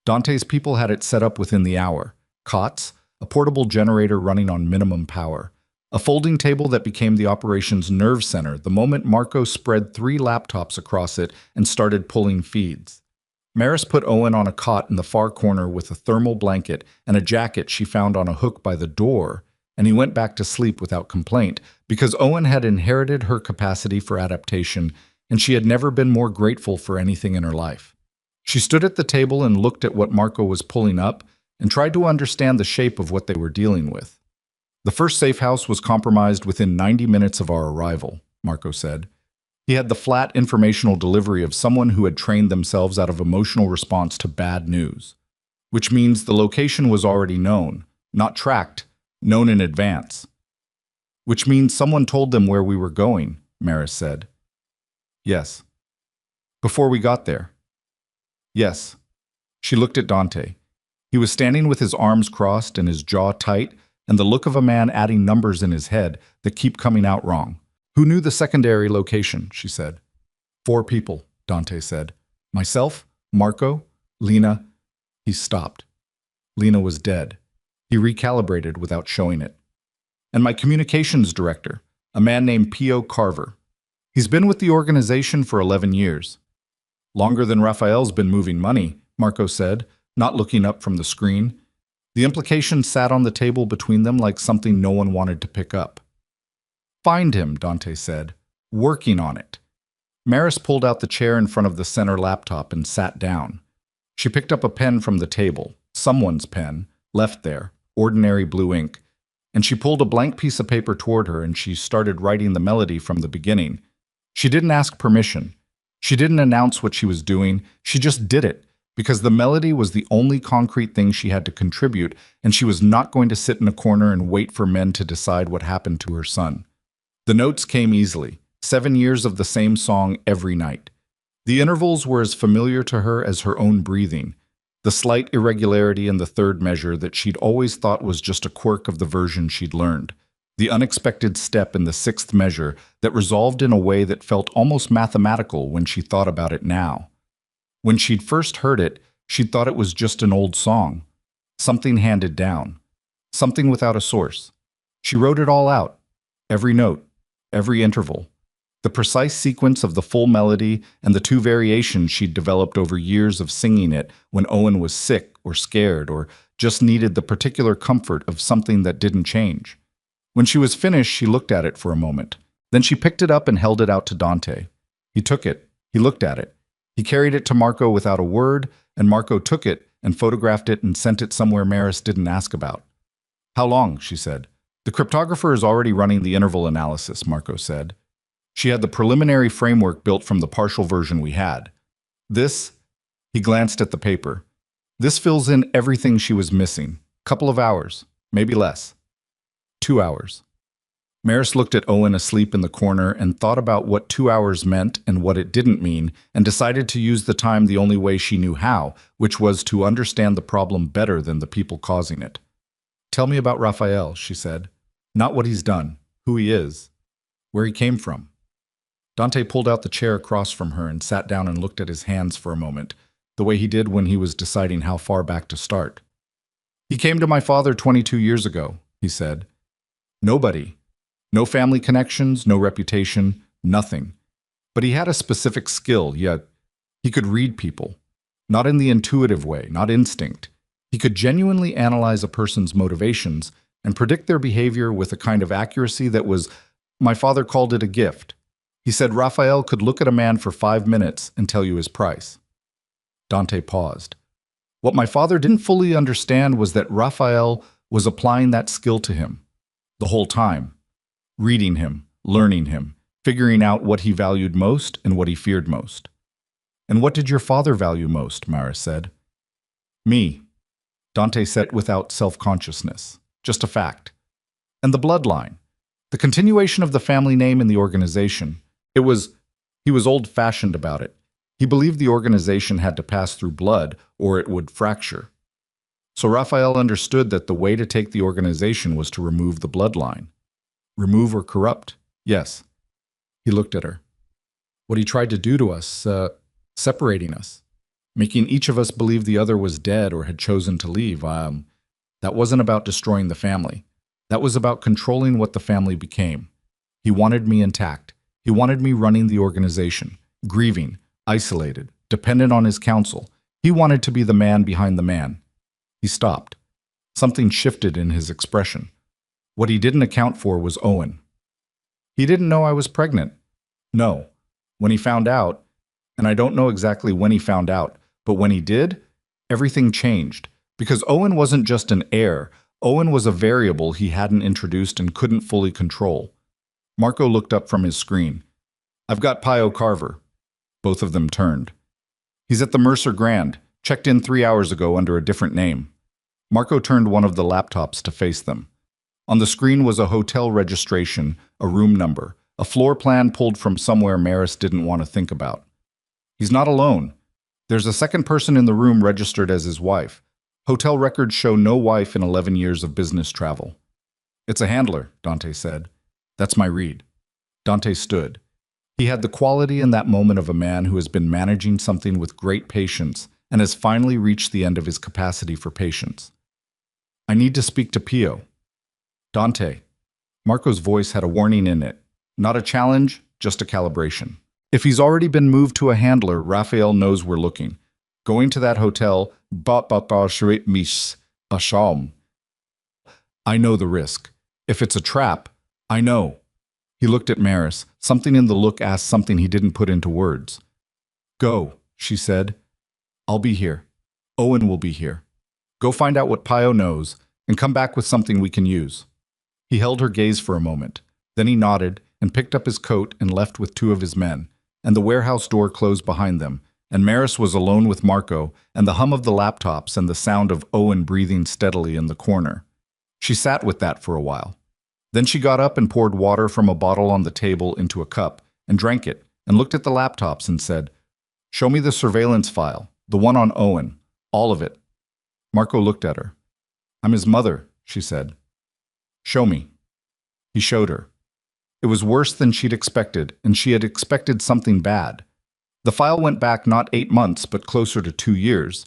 Dante's people had it set up within the hour. Cots, a portable generator running on minimum power, a folding table that became the operation's nerve center the moment Marco spread 3 laptops across it and started pulling feeds. Maris put Owen on a cot in the far corner with a thermal blanket and a jacket she found on a hook by the door, and he went back to sleep without complaint because Owen had inherited her capacity for adaptation, and she had never been more grateful for anything in her life. She stood at the table and looked at what Marco was pulling up and tried to understand the shape of what they were dealing with. "The first safe house was compromised within 90 minutes of our arrival," Marco said. He had the flat informational delivery of someone who had trained themselves out of emotional response to bad news. Which means the location was already known, not tracked, known in advance. "Which means someone told them where we were going," Maris said. "Yes." "Before we got there?" "Yes." She looked at Dante. He was standing with his arms crossed and his jaw tight, and the look of a man adding numbers in his head that keep coming out wrong. "Who knew the secondary location?" she said. 4 people, Dante said. "Myself, Marco, Lena." He stopped. Lena was dead. He recalibrated without showing it. "And my communications director, a man named P.O. Carver. He's been with the organization for 11 years. Longer than Raphael's been moving money," Marco said, not looking up from the screen. The implication sat on the table between them like something no one wanted to pick up. "Find him," Dante said. "Working on it." Maris pulled out the chair in front of the center laptop and sat down. She picked up a pen from the table, someone's pen, left there, ordinary blue ink, and she pulled a blank piece of paper toward her and she started writing the melody from the beginning. She didn't ask permission. She didn't announce what she was doing. She just did it, because the melody was the only concrete thing she had to contribute, and she was not going to sit in a corner and wait for men to decide what happened to her son. The notes came easily, 7 years of the same song every night. The intervals were as familiar to her as her own breathing, the slight irregularity in the third measure that she'd always thought was just a quirk of the version she'd learned, the unexpected step in the 6th measure that resolved in a way that felt almost mathematical when she thought about it now. When she'd first heard it, she'd thought it was just an old song, something handed down, something without a source. She wrote it all out, every note, every interval, the precise sequence of the full melody and the 2 variations she'd developed over years of singing it when Owen was sick or scared or just needed the particular comfort of something that didn't change. When she was finished, she looked at it for a moment. Then she picked it up and held it out to Dante. He took it. He looked at it. He carried it to Marco without a word, and Marco took it and photographed it and sent it somewhere Maris didn't ask about. "How long?" she said. "The cryptographer is already running the interval analysis," Marco said. She had the preliminary framework built from the partial version we had. This, he glanced at the paper. This fills in everything she was missing. Couple of hours, maybe less. 2 hours. Maris looked at Owen asleep in the corner and thought about what 2 hours meant and what it didn't mean, and decided to use the time the only way she knew how, which was to understand the problem better than the people causing it. "Tell me about Raphael," she said. "Not what he's done, who he is, where he came from." Dante pulled out the chair across from her and sat down and looked at his hands for a moment, the way he did when he was deciding how far back to start. "He came to my father 22 years ago," he said. "Nobody. No family connections, no reputation, nothing. But he had a specific skill, yet he could read people. Not in the intuitive way, not instinct. He could genuinely analyze a person's motivations and predict their behavior with a kind of accuracy that was, my father called it a gift. He said Raphael could look at a man for 5 minutes and tell you his price." Dante paused. What my father didn't fully understand was that Raphael was applying that skill to him the whole time, reading him, learning him, figuring out what he valued most and what he feared most. "And what did your father value most?" Maris said. "Me," Dante said without self-consciousness. Just a fact. "And the bloodline. The continuation of the family name in the organization. He was old-fashioned about it. He believed the organization had to pass through blood or it would fracture. So Raphael understood that the way to take the organization was to remove the bloodline. Remove or corrupt? Yes." He looked at her. "What he tried to do to us, separating us, making each of us believe the other was dead or had chosen to leave, that wasn't about destroying the family. That was about controlling what the family became. He wanted me intact. He wanted me running the organization, grieving, isolated, dependent on his counsel. He wanted to be the man behind the man." He stopped. Something shifted in his expression. What he didn't account for was Owen. "He didn't know I was pregnant." "No. When he found out, and I don't know exactly when he found out, but when he did, everything changed. Because Owen wasn't just an heir. Owen was a variable he hadn't introduced and couldn't fully control." Marco looked up from his screen. "I've got Pio Carver." Both of them turned. "He's at the Mercer Grand. Checked in 3 hours ago under a different name." Marco turned one of the laptops to face them. On the screen was a hotel registration, a room number, a floor plan pulled from somewhere Maris didn't want to think about. "He's not alone. There's a second person in the room registered as his wife. Hotel records show no wife in 11 years of business travel." "It's a handler," Dante said. "That's my read." Dante stood. He had the quality in that moment of a man who has been managing something with great patience and has finally reached the end of his capacity for patience. "I need to speak to Pio." "Dante." Marco's voice had a warning in it. Not a challenge, just a calibration. "If he's already been moved to a handler, Raphael knows we're looking. Going to that hotel, I know the risk. If it's a trap, I know." He looked at Maris. Something in the look asked something he didn't put into words. "Go," she said. "I'll be here. Owen will be here. Go find out what Pio knows, and come back with something we can use." He held her gaze for a moment. Then he nodded and picked up his coat and left with 2 of his men, and the warehouse door closed behind them, and Maris was alone with Marco and the hum of the laptops and the sound of Owen breathing steadily in the corner. She sat with that for a while. Then she got up and poured water from a bottle on the table into a cup and drank it and looked at the laptops and said, "Show me the surveillance file, the one on Owen, all of it." Marco looked at her. "I'm his mother," she said. "Show me." He showed her. It was worse than she'd expected, and she had expected something bad. The file went back not 8 months, but closer to 2 years.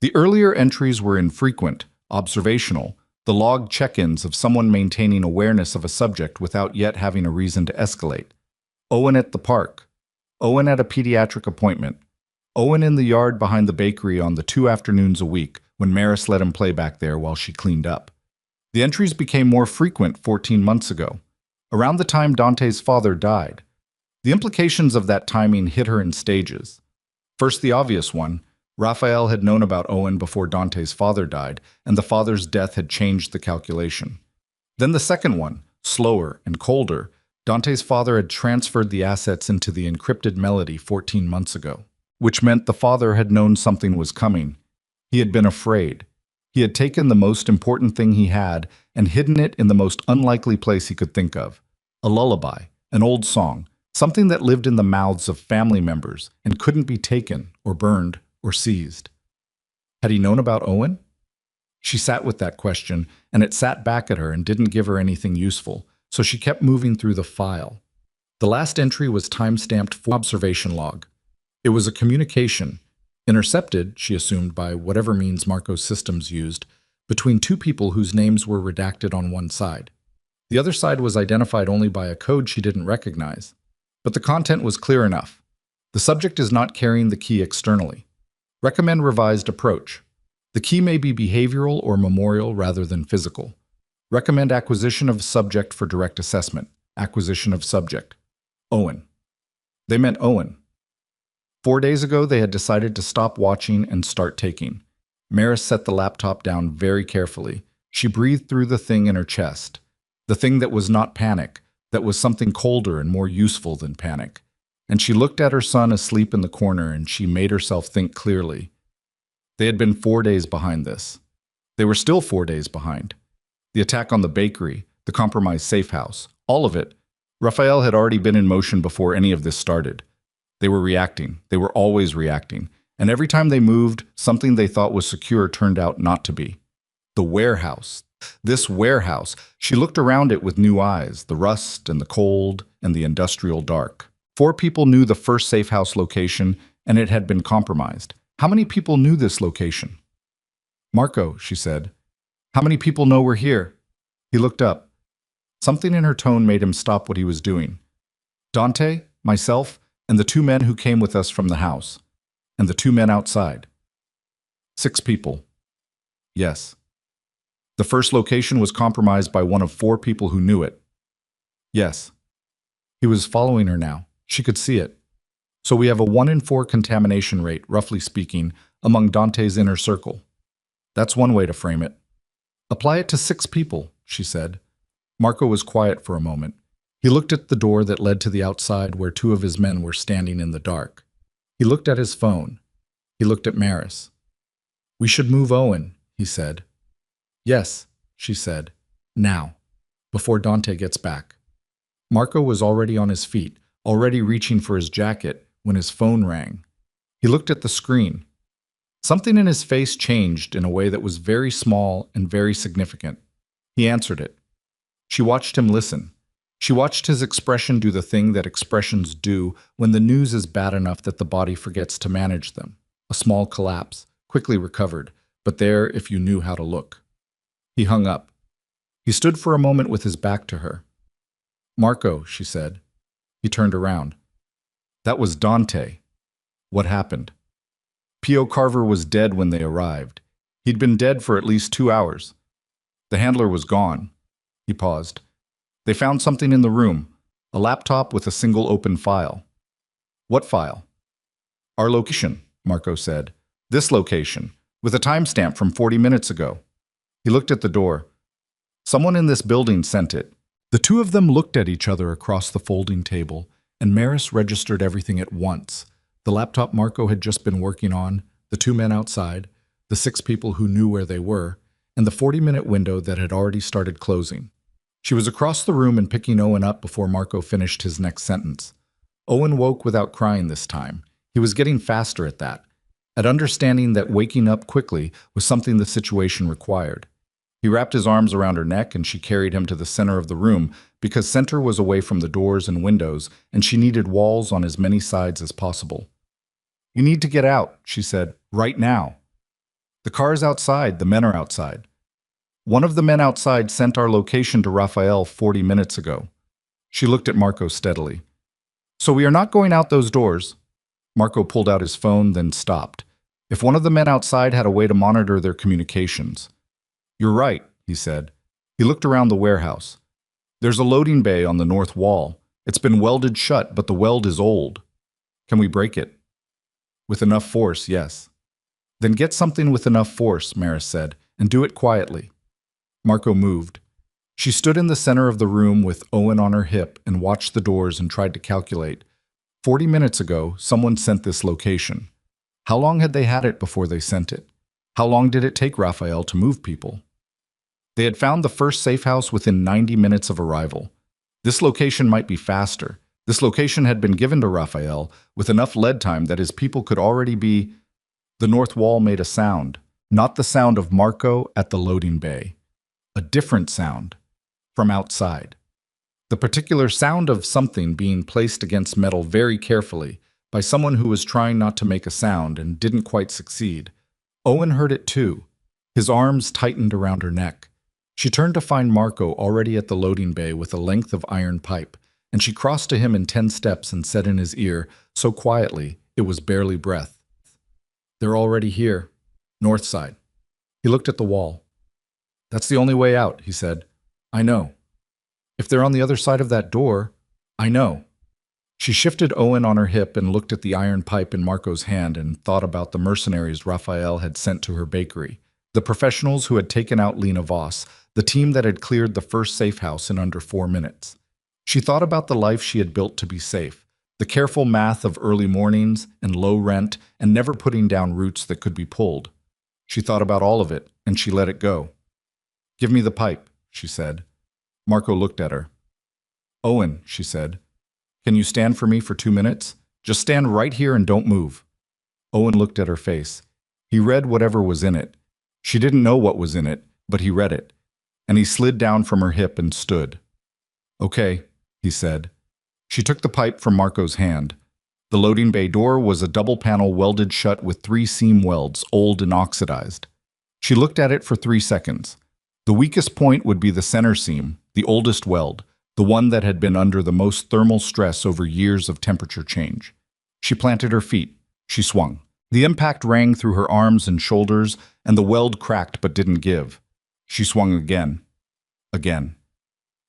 The earlier entries were infrequent, observational, the log check-ins of someone maintaining awareness of a subject without yet having a reason to escalate. Owen at the park. Owen at a pediatric appointment. Owen in the yard behind the bakery on the 2 afternoons a week, when Maris let him play back there while she cleaned up. The entries became more frequent 14 months ago, around the time Dante's father died. The implications of that timing hit her in stages. First, the obvious one. Raphael had known about Owen before Dante's father died, and the father's death had changed the calculation. Then the second one, slower and colder. Dante's father had transferred the assets into the encrypted Melody 14 months ago, which meant the father had known something was coming. He had been afraid. He had taken the most important thing he had and hidden it in the most unlikely place he could think of. A lullaby, an old song, something that lived in the mouths of family members and couldn't be taken or burned or seized. Had he known about Owen? She sat with that question, and it sat back at her and didn't give her anything useful, so she kept moving through the file. The last entry was time-stamped for observation log. It was a communication, intercepted, she assumed by whatever means Marco's systems used, between two people whose names were redacted on one side. The other side was identified only by a code she didn't recognize. But the content was clear enough. The subject is not carrying the key externally. Recommend revised approach. The key may be behavioral or memorial rather than physical. Recommend acquisition of subject for direct assessment. Acquisition of subject. Owen. They meant Owen. 4 days ago, they had decided to stop watching and start taking. Maris set the laptop down very carefully. She breathed through the thing in her chest. The thing that was not panic, that was something colder and more useful than panic. And she looked at her son asleep in the corner, and she made herself think clearly. They had been 4 days behind this. They were still 4 days behind. The attack on the bakery, the compromised safe house, all of it. Raphael had already been in motion before any of this started. They were reacting. They were always reacting. And every time they moved, something they thought was secure turned out not to be. The warehouse. This warehouse. She looked around it with new eyes, the rust and the cold and the industrial dark. 4 people knew the first safe house location, and it had been compromised. How many people knew this location? Marco, she said. How many people know we're here? He looked up. Something in her tone made him stop what he was doing. Dante, myself, and the 2 men who came with us from the house. And the 2 men outside. 6 people. Yes. The first location was compromised by one of 4 people who knew it. Yes. He was following her now. She could see it. So we have a 1 in 4 contamination rate, roughly speaking, among Dante's inner circle. That's one way to frame it. Apply it to 6 people, she said. Marco was quiet for a moment. He looked at the door that led to the outside where 2 of his men were standing in the dark. He looked at his phone. He looked at Maris. We should move Owen, he said. Yes, she said. Now, before Dante gets back. Marco was already on his feet, already reaching for his jacket, when his phone rang. He looked at the screen. Something in his face changed in a way that was very small and very significant. He answered it. She watched him listen. She watched his expression do the thing that expressions do when the news is bad enough that the body forgets to manage them. A small collapse, quickly recovered, but there if you knew how to look. He hung up. He stood for a moment with his back to her. Marco, she said. He turned around. That was Dante. What happened? P.O. Carver was dead when they arrived. He'd been dead for at least 2 hours. The handler was gone. He paused. They found something in the room, a laptop with a single open file. What file? Our location, Marco said. This location, with a timestamp from 40 minutes ago. He looked at the door. Someone in this building sent it. The 2 of them looked at each other across the folding table, and Maris registered everything at once. The laptop Marco had just been working on, the 2 men outside, the 6 people who knew where they were, and the 40-minute window that had already started closing. She was across the room and picking Owen up before Marco finished his next sentence. Owen woke without crying this time. He was getting faster at that, at understanding that waking up quickly was something the situation required. He wrapped his arms around her neck and she carried him to the center of the room because center was away from the doors and windows and she needed walls on as many sides as possible. You need to get out, she said, right now. The car is outside, the men are outside. One of the men outside sent our location to Raphael 40 minutes ago. She looked at Marco steadily. So we are not going out those doors. Marco pulled out his phone, then stopped. If one of the men outside had a way to monitor their communications. You're right, he said. He looked around the warehouse. There's a loading bay on the north wall. It's been welded shut, but the weld is old. Can we break it? With enough force, yes. Then get something with enough force, Maris said, and do it quietly. Marco moved. She stood in the center of the room with Owen on her hip and watched the doors and tried to calculate. 40 minutes ago, someone sent this location. How long had they had it before they sent it? How long did it take Raphael to move people? They had found the first safe house within 90 minutes of arrival. This location might be faster. This location had been given to Raphael with enough lead time that his people could already be... The north wall made a sound, not the sound of Marco at the loading bay. A different sound, from outside. The particular sound of something being placed against metal very carefully by someone who was trying not to make a sound and didn't quite succeed. Owen heard it too. His arms tightened around her neck. She turned to find Marco already at the loading bay with a length of iron pipe, and she crossed to him in 10 steps and said in his ear, so quietly it was barely breath, "They're already here. North side." He looked at the wall. "That's the only way out," he said. "I know. If they're on the other side of that door, I know." She shifted Owen on her hip and looked at the iron pipe in Marco's hand and thought about the mercenaries Raphael had sent to her bakery, the professionals who had taken out Lena Voss, the team that had cleared the first safe house in under 4 minutes. She thought about the life she had built to be safe, the careful math of early mornings and low rent and never putting down roots that could be pulled. She thought about all of it, and she let it go. "Give me the pipe," she said. Marco looked at her. "Owen," she said, "can you stand for me for 2 minutes? Just stand right here and don't move." Owen looked at her face. He read whatever was in it. She didn't know what was in it, but he read it. And he slid down from her hip and stood. "Okay," he said. She took the pipe from Marco's hand. The loading bay door was a double panel welded shut with 3 seam welds, old and oxidized. She looked at it for 3 seconds. The weakest point would be the center seam, the oldest weld, the one that had been under the most thermal stress over years of temperature change. She planted her feet. She swung. The impact rang through her arms and shoulders, and the weld cracked but didn't give. She swung again. Again.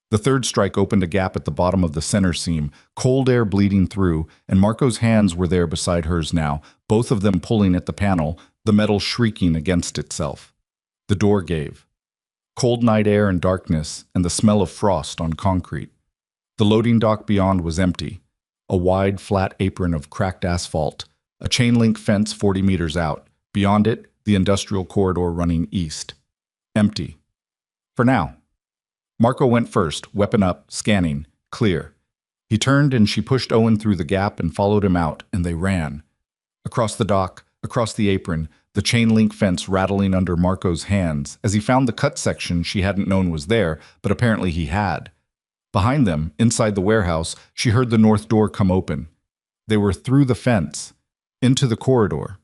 The third strike opened a gap at the bottom of the center seam, cold air bleeding through, and Marco's hands were there beside hers now, both of them pulling at the panel, the metal shrieking against itself. The door gave. Cold night air and darkness, and the smell of frost on concrete. The loading dock beyond was empty. A wide, flat apron of cracked asphalt, a chain-link fence 40 meters out. Beyond it, the industrial corridor running east. Empty. For now. Marco went first, weapon up, scanning, clear. He turned and she pushed Owen through the gap and followed him out, and they ran. Across the dock, across the apron, the chain-link fence rattling under Marco's hands as he found the cut section she hadn't known was there, but apparently he had. Behind them, inside the warehouse, she heard the north door come open. They were through the fence, into the corridor,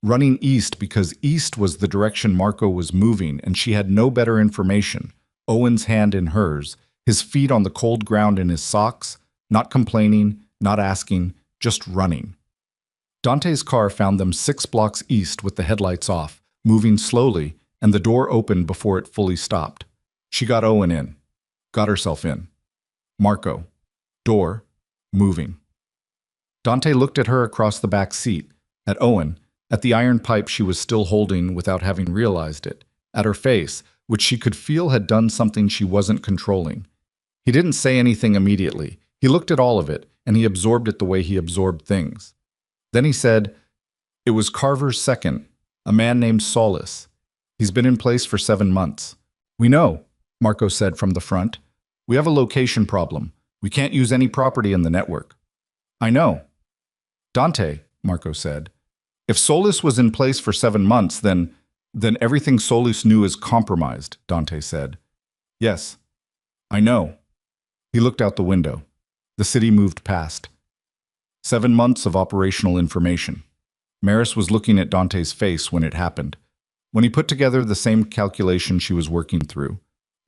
running east because east was the direction Marco was moving and she had no better information. Owen's hand in hers, his feet on the cold ground in his socks, not complaining, not asking, just running. Dante's car found them 6 blocks east with the headlights off, moving slowly, and the door opened before it fully stopped. She got Owen in. Got herself in. Marco. Door. Moving. Dante looked at her across the back seat, at Owen, at the iron pipe she was still holding without having realized it, at her face, which she could feel had done something she wasn't controlling. He didn't say anything immediately. He looked at all of it, and he absorbed it the way he absorbed things. Then he said, "It was Carver's second, a man named Solis. He's been in place for 7 months." "We know," Marco said from the front. "We have a location problem. We can't use any property in the network." "I know." "Dante," Marco said, "if Solis was in place for 7 months, then everything Solis knew is compromised," Dante said. "Yes, I know." He looked out the window. The city moved past. 7 months of operational information. Maris was looking at Dante's face when it happened. When he put together the same calculation she was working through.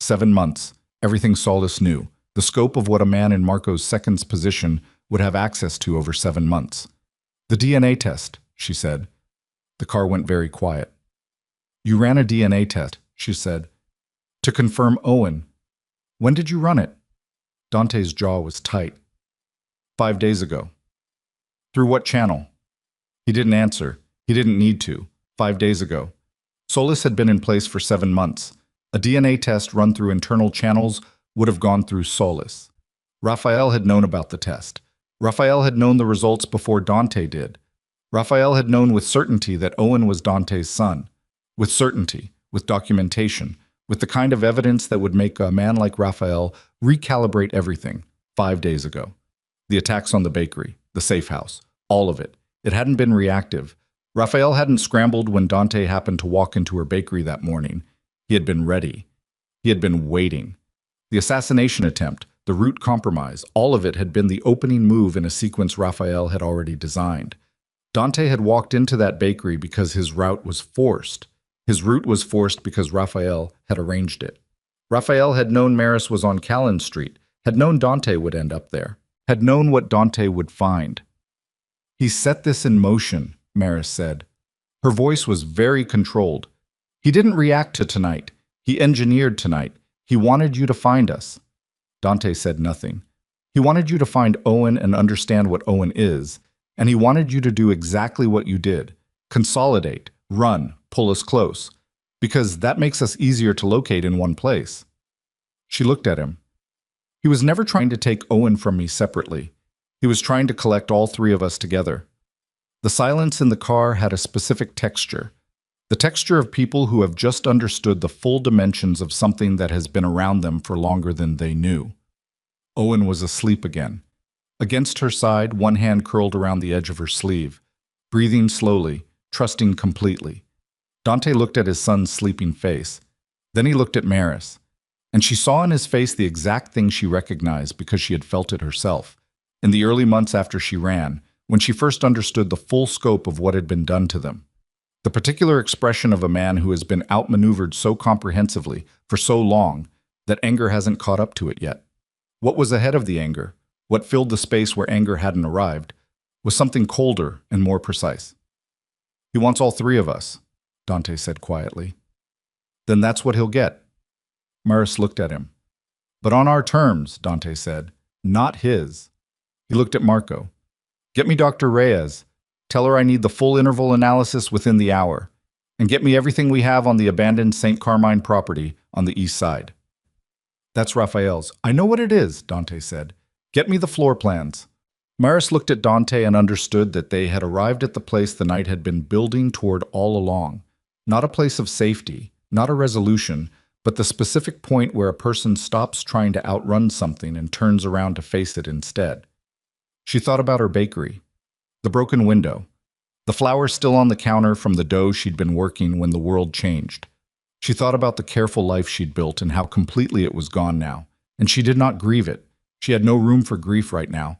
7 months, everything Solis knew, the scope of what a man in Marco's second's position would have access to over 7 months. "The DNA test," she said. The car went very quiet. You ran a DNA test, she said, to confirm Owen. When did you run it? Dante's jaw was tight. 5 days ago. Through what channel? He didn't answer. He didn't need to. 5 days ago. Solis had been in place for 7 months. A DNA test run through internal channels would have gone through Solis. Raphael had known about the test. Raphael had known the results before Dante did. Raphael had known with certainty that Owen was Dante's son. With certainty, with documentation, with the kind of evidence that would make a man like Raphael recalibrate everything 5 days ago. The attacks on the bakery, the safe house, all of it. It hadn't been reactive. Raphael hadn't scrambled when Dante happened to walk into her bakery that morning. He had been ready. He had been waiting. The assassination attempt, the route compromise, all of it had been the opening move in a sequence Raphael had already designed. Dante had walked into that bakery because his route was forced. His route was forced because Raphael had arranged it. Raphael had known Maris was on Callan Street, had known Dante would end up there, had known what Dante would find. He set this in motion, Maris said. Her voice was very controlled. He didn't react to tonight. He engineered tonight. He wanted you to find us. Dante said nothing. He wanted you to find Owen and understand what Owen is, and he wanted you to do exactly what you did. Consolidate, run, pull us close, because that makes us easier to locate in one place. She looked at him. He was never trying to take Owen from me separately. He was trying to collect all 3 of us together. The silence in the car had a specific texture, the texture of people who have just understood the full dimensions of something that has been around them for longer than they knew. Owen was asleep again. Against her side, one hand curled around the edge of her sleeve, breathing slowly, trusting completely. Dante looked at his son's sleeping face. Then he looked at Maris, and she saw in his face the exact thing she recognized because she had felt it herself. In the early months after she ran, when she first understood the full scope of what had been done to them. The particular expression of a man who has been outmaneuvered so comprehensively for so long that anger hasn't caught up to it yet. What was ahead of the anger, what filled the space where anger hadn't arrived, was something colder and more precise. He wants all 3 of us, Dante said quietly. Then that's what he'll get. Maris looked at him. But on our terms, Dante said, not his. He looked at Marco. Get me Dr. Reyes. Tell her I need the full interval analysis within the hour. And get me everything we have on the abandoned St. Carmine property on the east side. That's Raphael's. I know what it is, Dante said. Get me the floor plans. Maris looked at Dante and understood that they had arrived at the place the night had been building toward all along. Not a place of safety, not a resolution, but the specific point where a person stops trying to outrun something and turns around to face it instead. She thought about her bakery, the broken window, the flowers still on the counter from the dough she'd been working when the world changed. She thought about the careful life she'd built and how completely it was gone now, and she did not grieve it. She had no room for grief right now.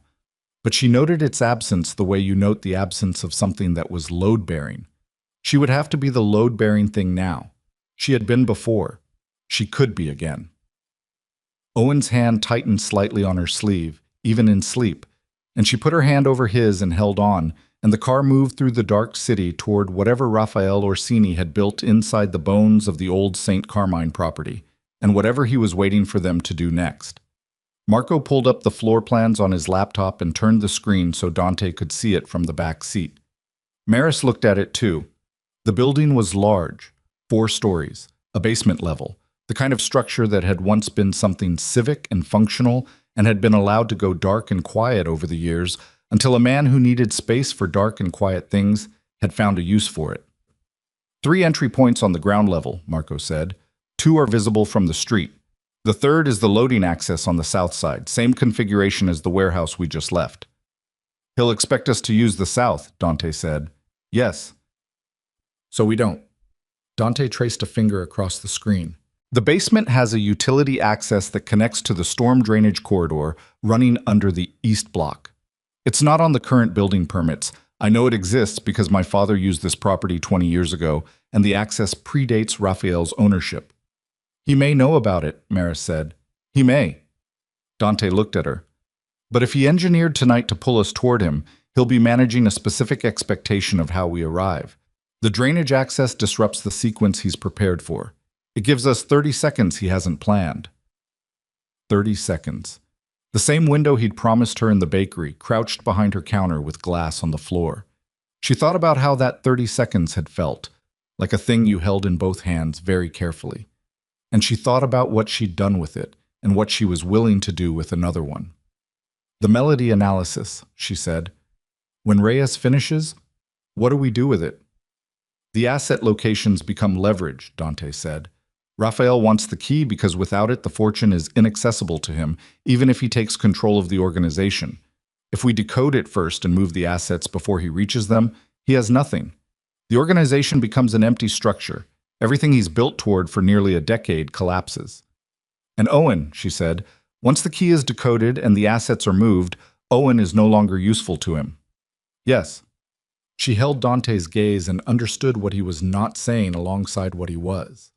But she noted its absence the way you note the absence of something that was load-bearing. She would have to be the load-bearing thing now. She had been before. She could be again. Owen's hand tightened slightly on her sleeve, even in sleep, and she put her hand over his and held on, and the car moved through the dark city toward whatever Raphael Orsini had built inside the bones of the old St. Carmine property, and whatever he was waiting for them to do next. Marco pulled up the floor plans on his laptop and turned the screen so Dante could see it from the back seat. Maris looked at it too. The building was large, 4 stories, a basement level, the kind of structure that had once been something civic and functional and had been allowed to go dark and quiet over the years until a man who needed space for dark and quiet things had found a use for it. 3 entry points on the ground level, Marco said. 2 are visible from the street. The 3rd is the loading access on the south side, same configuration as the warehouse we just left. He'll expect us to use the south, Dante said. Yes. So we don't. Dante traced a finger across the screen. The basement has a utility access that connects to the storm drainage corridor running under the east block. It's not on the current building permits. I know it exists because my father used this property 20 years ago, and the access predates Raphael's ownership. He may know about it, Maris said. He may. Dante looked at her. But if he engineered tonight to pull us toward him, he'll be managing a specific expectation of how we arrive. The drainage access disrupts the sequence he's prepared for. It gives us 30 seconds he hasn't planned. 30 seconds. The same window he'd promised her in the bakery, crouched behind her counter with glass on the floor. She thought about how that 30 seconds had felt, like a thing you held in both hands very carefully. And she thought about what she'd done with it and what she was willing to do with another one. The melody analysis, she said. When Reyes finishes, what do we do with it? The asset locations become leverage, Dante said. Raphael wants the key because without it, the fortune is inaccessible to him, even if he takes control of the organization. If we decode it first and move the assets before he reaches them, he has nothing. The organization becomes an empty structure. Everything he's built toward for nearly a decade collapses. And Owen, she said, once the key is decoded and the assets are moved, Owen is no longer useful to him. Yes. She held Dante's gaze and understood what he was not saying alongside what he was.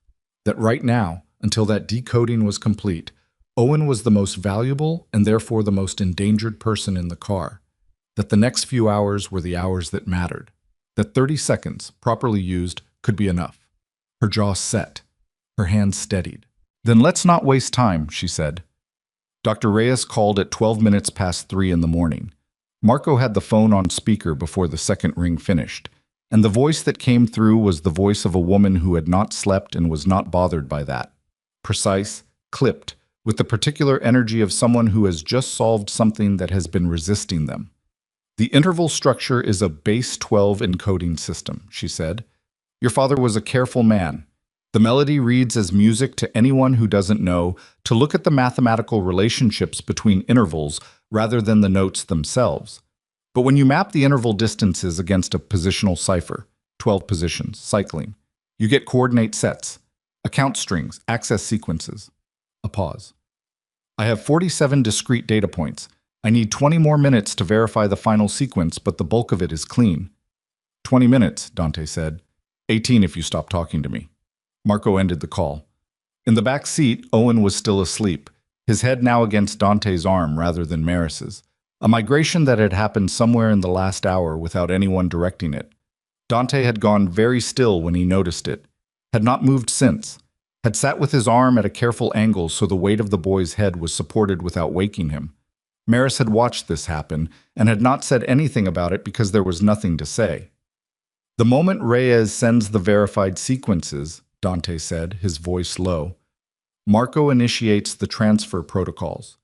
That right now, until that decoding was complete, Owen was the most valuable and therefore the most endangered person in the car. That the next few hours were the hours that mattered. That 30 seconds, properly used, could be enough. Her jaw set. Her hands steadied. Then let's not waste time, she said. Dr. Reyes called at 12 minutes past 3 in the morning. Marco had the phone on speaker before the second ring finished, and the voice that came through was the voice of a woman who had not slept and was not bothered by that. Precise, clipped, with the particular energy of someone who has just solved something that has been resisting them. The interval structure is a base 12 encoding system, she said. Your father was a careful man. The melody reads as music to anyone who doesn't know to look at the mathematical relationships between intervals rather than the notes themselves. But when you map the interval distances against a positional cipher, 12 positions, cycling, you get coordinate sets, account strings, access sequences. A pause. I have 47 discrete data points. I need 20 more minutes to verify the final sequence, but the bulk of it is clean. 20 minutes, Dante said. 18 if you stop talking to me. Marco ended the call. In the back seat, Owen was still asleep, his head now against Dante's arm rather than Maris's. A migration that had happened somewhere in the last hour without anyone directing it. Dante had gone very still when he noticed it, had not moved since, had sat with his arm at a careful angle so the weight of the boy's head was supported without waking him. Maris had watched this happen and had not said anything about it because there was nothing to say. The moment Reyes sends the verified sequences, Dante said, his voice low, Marco initiates the transfer protocols.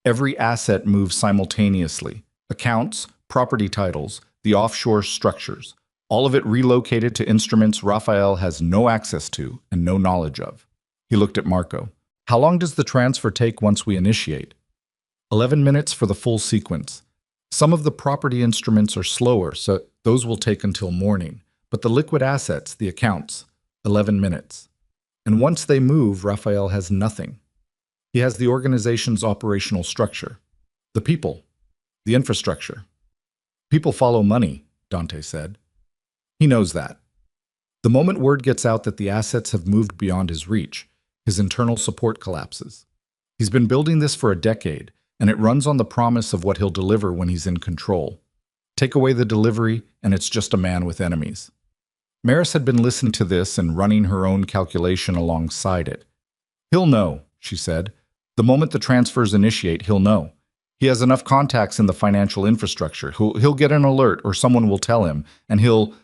Every asset moves simultaneously. Accounts, property titles, the offshore structures. All of it relocated to instruments Raphael has no access to and no knowledge of. He looked at Marco. How long does the transfer take once we initiate? 11 minutes for the full sequence. Some of the property instruments are slower, so those will take until morning. But the liquid assets, the accounts, 11 minutes. And once they move, Raphael has nothing. He has the organization's operational structure, the people, the infrastructure. People follow money, Dante said. He knows that. The moment word gets out that the assets have moved beyond his reach, his internal support collapses. He's been building this for a decade, and it runs on the promise of what he'll deliver when he's in control. Take away the delivery, and it's just a man with enemies. Maris had been listening to this and running her own calculation alongside it. He'll know, she said. The moment the transfers initiate, he'll know. He has enough contacts in the financial infrastructure. He'll get an alert or someone will tell him, and he'll...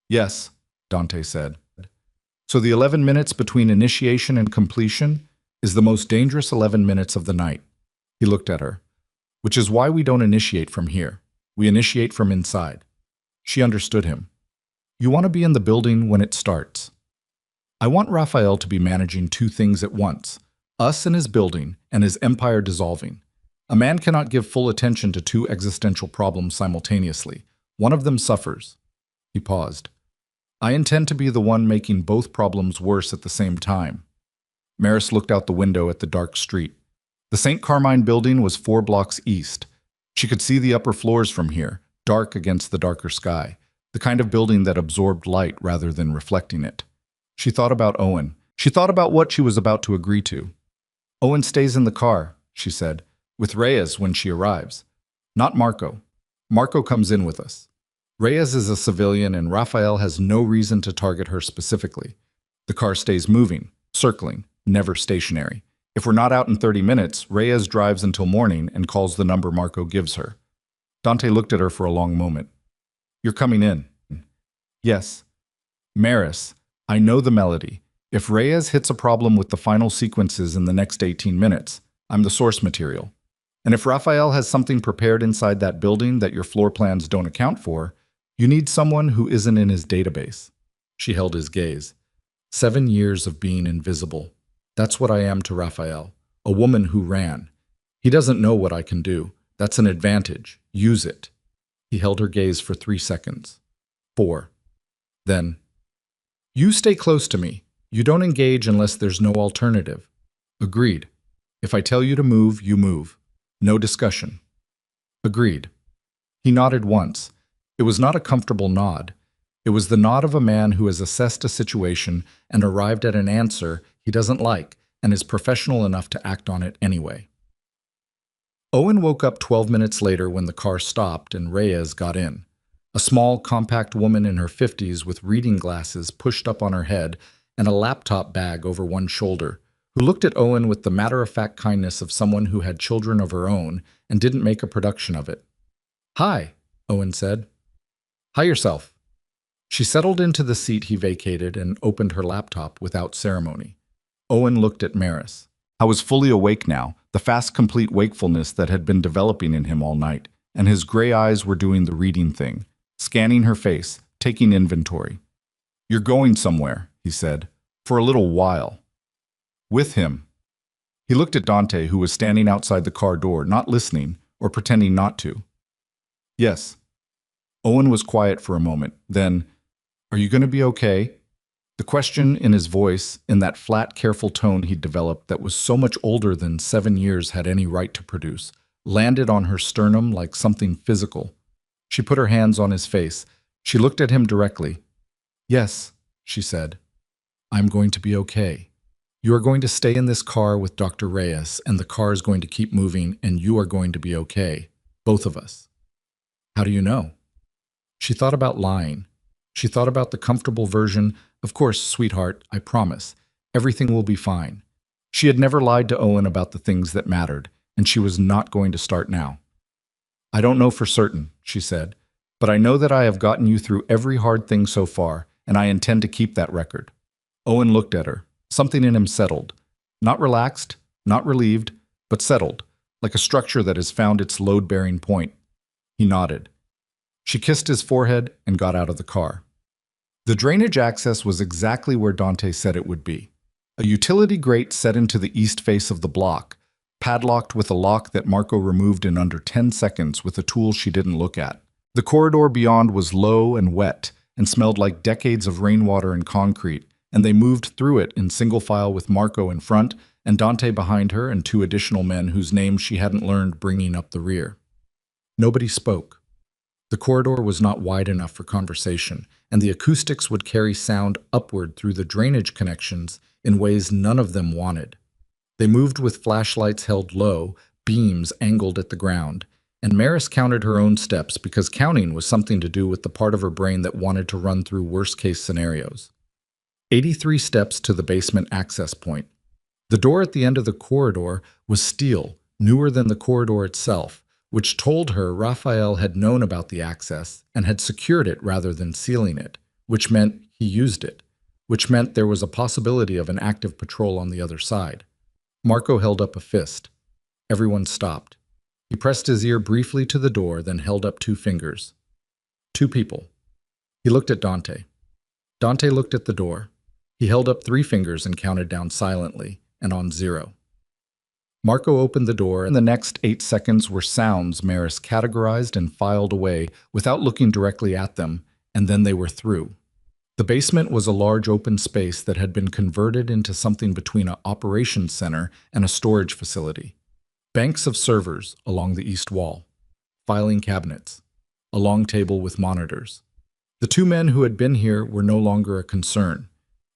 Yes, Dante said. So the 11 minutes between initiation and completion is the most dangerous 11 minutes of the night. He looked at her. Which is why we don't initiate from here. We initiate from inside. She understood him. You want to be in the building when it starts. I want Raphael to be managing two things at once. Us and his building, and his empire dissolving. A man cannot give full attention to two existential problems simultaneously. One of them suffers. He paused. I intend to be the one making both problems worse at the same time. Maris looked out the window at the dark street. The St. Carmine building was 4 blocks east. She could see the upper floors from here, dark against the darker sky, the kind of building that absorbed light rather than reflecting it. She thought about Owen. She thought about what she was about to agree to. Owen stays in the car, she said, with Reyes when she arrives. Not Marco. Marco comes in with us. Reyes is a civilian and Rafael has no reason to target her specifically. The car stays moving, circling, never stationary. If we're not out in 30 minutes, Reyes drives until morning and calls the number Marco gives her. Dante looked at her for a long moment. You're coming in. Yes. Maris, I know the melody. If Reyes hits a problem with the final sequences in the next 18 minutes, I'm the source material. And if Rafael has something prepared inside that building that your floor plans don't account for, you need someone who isn't in his database. She held his gaze. 7 years of being invisible. That's what I am to Rafael, a woman who ran. He doesn't know what I can do. That's an advantage. Use it. He held her gaze for 3 seconds. 4. Then, you stay close to me. You don't engage unless there's no alternative. Agreed. If I tell you to move, you move. No discussion. Agreed. He nodded once. It was not a comfortable nod. It was the nod of a man who has assessed a situation and arrived at an answer he doesn't like and is professional enough to act on it anyway. Owen woke up 12 minutes later when the car stopped and Reyes got in. A small, compact woman in her 50s with reading glasses pushed up on her head and a laptop bag over one shoulder, who looked at Owen with the matter-of-fact kindness of someone who had children of her own and didn't make a production of it. Hi, Owen said. Hi yourself. She settled into the seat he vacated and opened her laptop without ceremony. Owen looked at Maris. I was fully awake now, the fast, complete wakefulness that had been developing in him all night, and his gray eyes were doing the reading thing, scanning her face, taking inventory. You're going somewhere, he said, for a little while. With him. He looked at Dante, who was standing outside the car door, not listening or pretending not to. Yes. Owen was quiet for a moment. Then, are you going to be okay? The question in his voice, in that flat, careful tone he'd developed that was so much older than 7 years had any right to produce, landed on her sternum like something physical. She put her hands on his face. She looked at him directly. Yes, she said. I'm going to be okay. You are going to stay in this car with Dr. Reyes, and the car is going to keep moving, and you are going to be okay. Both of us. How do you know? She thought about lying. She thought about the comfortable version. Of course, sweetheart, I promise. Everything will be fine. She had never lied to Owen about the things that mattered, and she was not going to start now. I don't know for certain, she said, but I know that I have gotten you through every hard thing so far, and I intend to keep that record. Owen looked at her. Something in him settled. Not relaxed, not relieved, but settled, like a structure that has found its load-bearing point. He nodded. She kissed his forehead and got out of the car. The drainage access was exactly where Dante said it would be. A utility grate set into the east face of the block, padlocked with a lock that Marco removed in under 10 seconds with a tool she didn't look at. The corridor beyond was low and wet and smelled like decades of rainwater and concrete, and they moved through it in single file with Marco in front and Dante behind her and 2 additional men whose names she hadn't learned bringing up the rear. Nobody spoke. The corridor was not wide enough for conversation, and the acoustics would carry sound upward through the drainage connections in ways none of them wanted. They moved with flashlights held low, beams angled at the ground, and Maris counted her own steps because counting was something to do with the part of her brain that wanted to run through worst-case scenarios. 83 steps to the basement access point. The door at the end of the corridor was steel, newer than the corridor itself, which told her Rafael had known about the access and had secured it rather than sealing it, which meant he used it, which meant there was a possibility of an active patrol on the other side. Marco held up a fist. Everyone stopped. He pressed his ear briefly to the door, then held up 2 fingers. 2 people. He looked at Dante. Dante looked at the door. He held up 3 fingers and counted down silently, and on 0. Marco opened the door, and the next 8 seconds were sounds Maris categorized and filed away without looking directly at them, and then they were through. The basement was a large open space that had been converted into something between an operations center and a storage facility. Banks of servers along the east wall, filing cabinets, a long table with monitors. The 2 men who had been here were no longer a concern.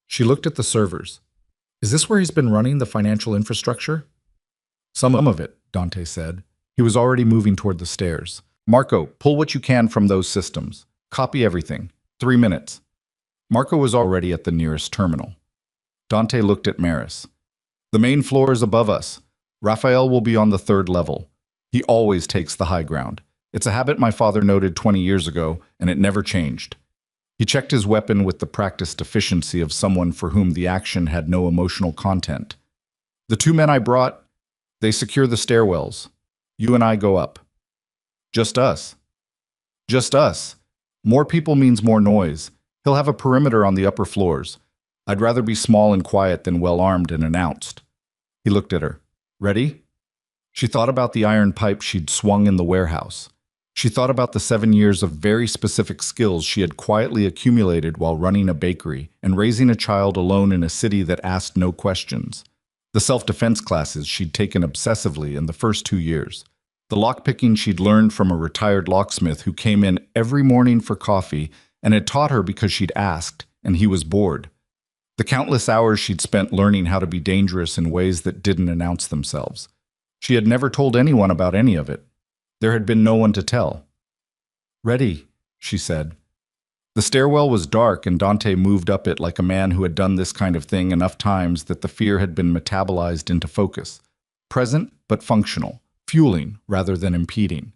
She looked at the servers. Is this where he's been running the financial infrastructure? Some of it, Dante said. He was already moving toward the stairs. Marco, pull what you can from those systems. Copy everything. 3 minutes. Marco was already at the nearest terminal. Dante looked at Maris. The main floor is above us. Raphael will be on the 3rd level. He always takes the high ground. It's a habit my father noted 20 years ago, and it never changed. He checked his weapon with the practiced efficiency of someone for whom the action had no emotional content. The 2 men I brought, they secure the stairwells. You and I go up. Just us. Just us. More people means more noise. He'll have a perimeter on the upper floors. I'd rather be small and quiet than well-armed and announced. He looked at her. Ready? She thought about the iron pipe she'd swung in the warehouse. She thought about the 7 years of very specific skills she had quietly accumulated while running a bakery and raising a child alone in a city that asked no questions. The self-defense classes she'd taken obsessively in the first 2 years. The lockpicking she'd learned from a retired locksmith who came in every morning for coffee and had taught her because she'd asked, and he was bored. The countless hours she'd spent learning how to be dangerous in ways that didn't announce themselves. She had never told anyone about any of it. There had been no one to tell. Ready, she said. The stairwell was dark, and Dante moved up it like a man who had done this kind of thing enough times that the fear had been metabolized into focus. Present but functional, fueling rather than impeding.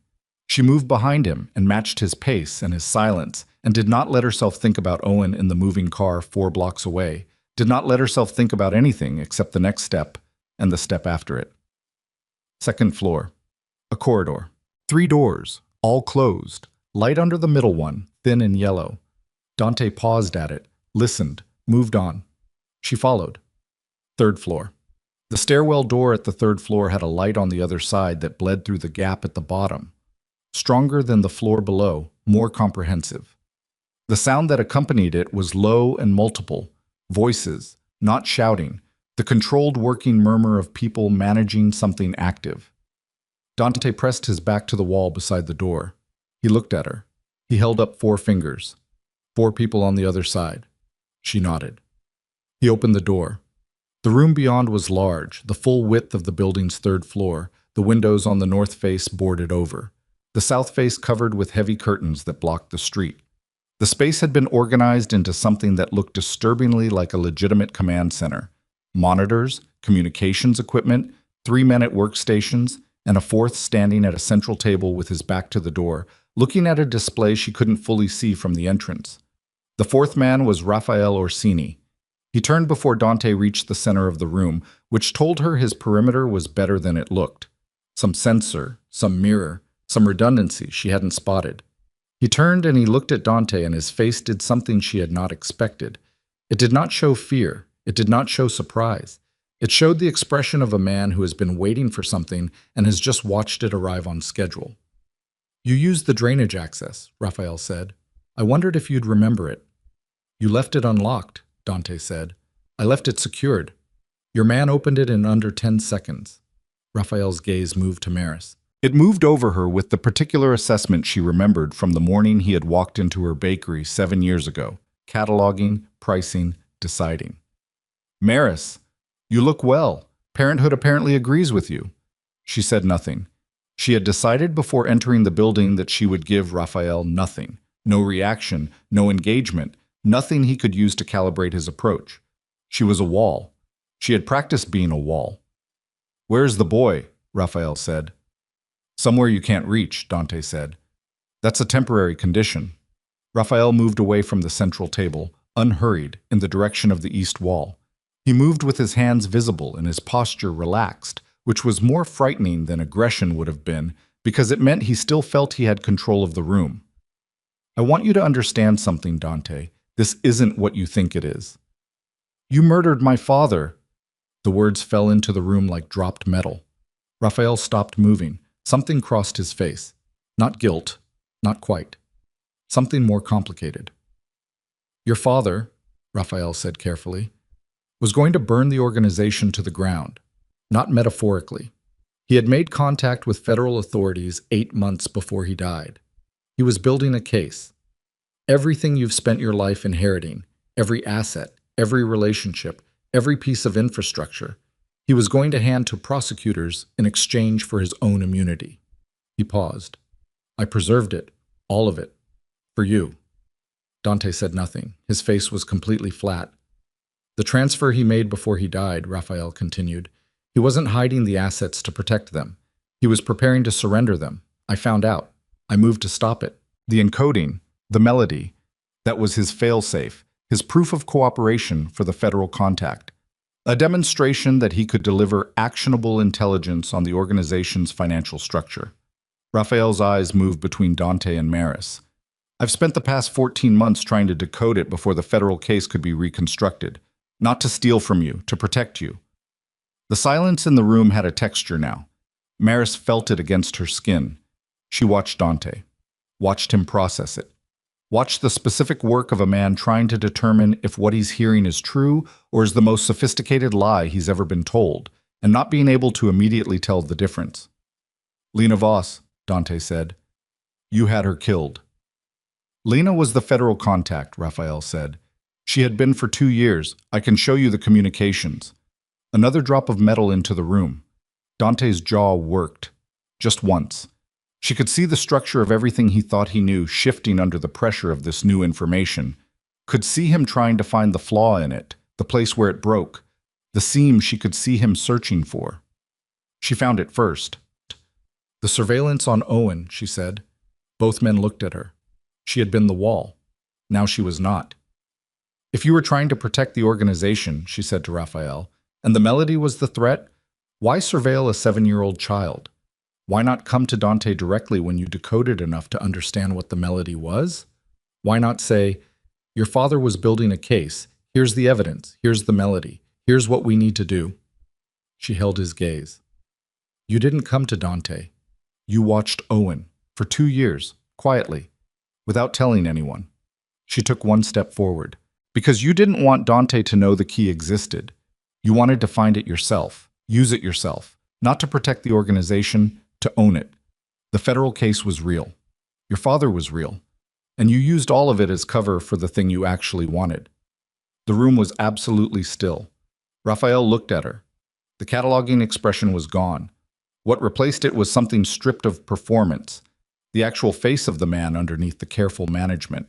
She moved behind him and matched his pace and his silence, and did not let herself think about Owen in the moving car 4 blocks away, did not let herself think about anything except the next step and the step after it. 2nd floor. A corridor. 3 doors, all closed, light under the middle one, thin and yellow. Dante paused at it, listened, moved on. She followed. 3rd floor. The stairwell door at the 3rd floor had a light on the other side that bled through the gap at the bottom. Stronger than the floor below, more comprehensive. The sound that accompanied it was low and multiple, voices, not shouting, the controlled working murmur of people managing something active. Dante pressed his back to the wall beside the door. He looked at her. He held up 4 fingers. 4 people on the other side. She nodded. He opened the door. The room beyond was large, the full width of the building's 3rd floor, the windows on the north face boarded over. The south face covered with heavy curtains that blocked the street. The space had been organized into something that looked disturbingly like a legitimate command center. Monitors, communications equipment, 3 men at workstations, and a 4th standing at a central table with his back to the door, looking at a display she couldn't fully see from the entrance. The 4th man was Raphael Orsini. He turned before Dante reached the center of the room, which told her his perimeter was better than it looked. Some sensor, some mirror, some redundancy she hadn't spotted. He turned and he looked at Dante, and his face did something she had not expected. It did not show fear. It did not show surprise. It showed the expression of a man who has been waiting for something and has just watched it arrive on schedule. You used the drainage access, Raphael said. I wondered if you'd remember it. You left it unlocked, Dante said. I left it secured. Your man opened it in under 10 seconds. Raphael's gaze moved to Maris. It moved over her with the particular assessment she remembered from the morning he had walked into her bakery 7 years ago, cataloging, pricing, deciding. Maris, you look well. Parenthood apparently agrees with you. She said nothing. She had decided before entering the building that she would give Raphael nothing. No reaction, no engagement, nothing he could use to calibrate his approach. She was a wall. She had practiced being a wall. Where's the boy? Raphael said. Somewhere you can't reach, Dante said. That's a temporary condition. Raphael moved away from the central table, unhurried, in the direction of the east wall. He moved with his hands visible and his posture relaxed, which was more frightening than aggression would have been, because it meant he still felt he had control of the room. I want you to understand something, Dante. This isn't what you think it is. You murdered my father. The words fell into the room like dropped metal. Raphael stopped moving. Something crossed his face. Not guilt, not quite. Something more complicated. Your father, Raphael said carefully, was going to burn the organization to the ground, not metaphorically. He had made contact with federal authorities 8 months before he died. He was building a case. Everything you've spent your life inheriting, every asset, every relationship, every piece of infrastructure, he was going to hand to prosecutors in exchange for his own immunity. He paused. I preserved it, all of it, for you. Dante said nothing. His face was completely flat. The transfer he made before he died, Raphael continued. He wasn't hiding the assets to protect them. He was preparing to surrender them. I found out. I moved to stop it. The encoding, the melody, that was his failsafe, his proof of cooperation for the federal contact. A demonstration that he could deliver actionable intelligence on the organization's financial structure. Raphael's eyes moved between Dante and Maris. I've spent the past 14 months trying to decode it before the federal case could be reconstructed. Not to steal from you, to protect you. The silence in the room had a texture now. Maris felt it against her skin. She watched Dante, watched him process it, watched the specific work of a man trying to determine if what he's hearing is true or is the most sophisticated lie he's ever been told, and not being able to immediately tell the difference. Lena Voss, Dante said. You had her killed. Lena was the federal contact, Raphael said. She had been for 2 years. I can show you the communications. Another drop of metal into the room. Dante's jaw worked. Just once. She could see the structure of everything he thought he knew shifting under the pressure of this new information. Could see him trying to find the flaw in it, the place where it broke, the seam she could see him searching for. She found it first. The surveillance on Owen, she said. Both men looked at her. She had been the wall. Now she was not. If you were trying to protect the organization, she said to Raphael, and the melody was the threat, why surveil a 7-year-old child? Why not come to Dante directly when you decoded enough to understand what the melody was? Why not say, your father was building a case. Here's the evidence. Here's the melody. Here's what we need to do. She held his gaze. You didn't come to Dante. You watched Owen for 2 years, quietly, without telling anyone. She took one step forward. Because you didn't want Dante to know the key existed. You wanted to find it yourself, use it yourself, not to protect the organization, to own it. The federal case was real. Your father was real. And you used all of it as cover for the thing you actually wanted. The room was absolutely still. Raphael looked at her. The cataloging expression was gone. What replaced it was something stripped of performance, the actual face of the man underneath the careful management.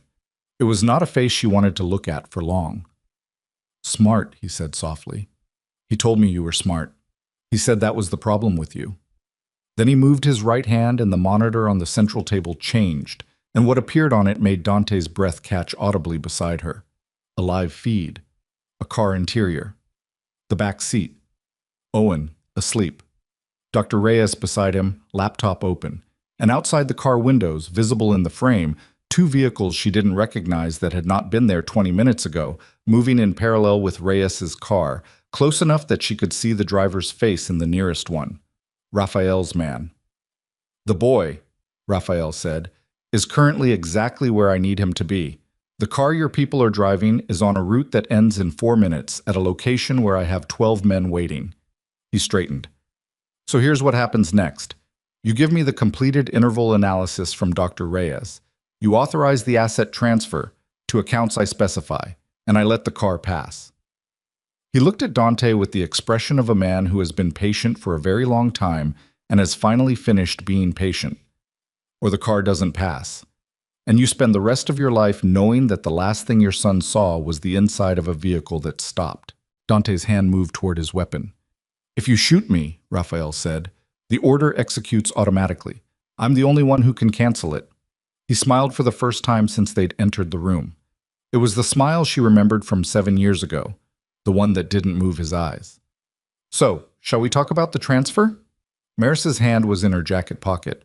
It was not a face she wanted to look at for long. Smart, he said softly. He told me you were smart. He said that was the problem with you. Then he moved his right hand and the monitor on the central table changed, and what appeared on it made Dante's breath catch audibly beside her. A live feed. A car interior. The back seat. Owen, asleep. Dr. Reyes beside him, laptop open. And outside the car windows, visible in the frame, 2 vehicles she didn't recognize that had not been there 20 minutes ago, moving in parallel with Reyes's car, close enough that she could see the driver's face in the nearest one. Raphael's man. The boy, Raphael said, is currently exactly where I need him to be. The car your people are driving is on a route that ends in 4 minutes at a location where I have 12 men waiting. He straightened. So here's what happens next. You give me the completed interval analysis from Dr. Reyes. You authorize the asset transfer to accounts I specify, and I let the car pass. He looked at Dante with the expression of a man who has been patient for a very long time and has finally finished being patient. Or the car doesn't pass. And you spend the rest of your life knowing that the last thing your son saw was the inside of a vehicle that stopped. Dante's hand moved toward his weapon. If you shoot me, Raphael said, the order executes automatically. I'm the only one who can cancel it. He smiled for the first time since they'd entered the room. It was the smile she remembered from 7 years ago, the one that didn't move his eyes. So, shall we talk about the transfer? Maris's hand was in her jacket pocket,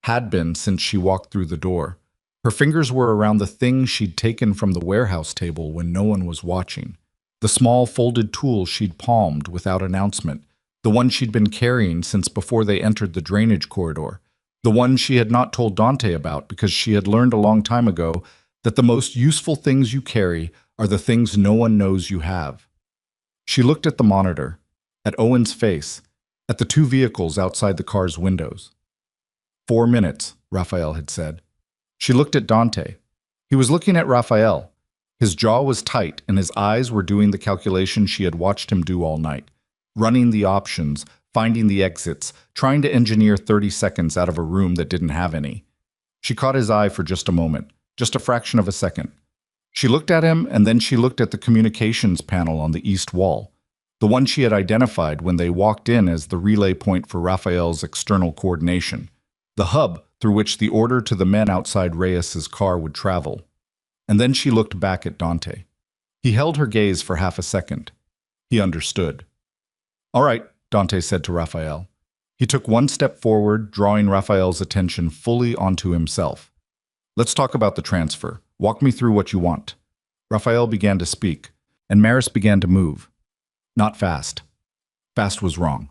had been since she walked through the door. Her fingers were around the thing she'd taken from the warehouse table when no one was watching, the small folded tool she'd palmed without announcement, the one she'd been carrying since before they entered the drainage corridor, the one she had not told Dante about because she had learned a long time ago that the most useful things you carry are the things no one knows you have. She looked at the monitor, at Owen's face, at the 2 vehicles outside the car's windows. 4 minutes, Raphael had said. She looked at Dante. He was looking at Raphael. His jaw was tight and his eyes were doing the calculation she had watched him do all night, running the options, finding the exits, trying to engineer 30 seconds out of a room that didn't have any. She caught his eye for just a moment, just a fraction of a second. She looked at him, and then she looked at the communications panel on the east wall, the one she had identified when they walked in as the relay point for Raphael's external coordination, the hub through which the order to the men outside Reyes's car would travel. And then she looked back at Dante. He held her gaze for half a second. He understood. "All right," Dante said to Raphael. He took one step forward, drawing Raphael's attention fully onto himself. "Let's talk about the transfer. Walk me through what you want." Raphael began to speak, and Maris began to move. Not fast. Fast was wrong.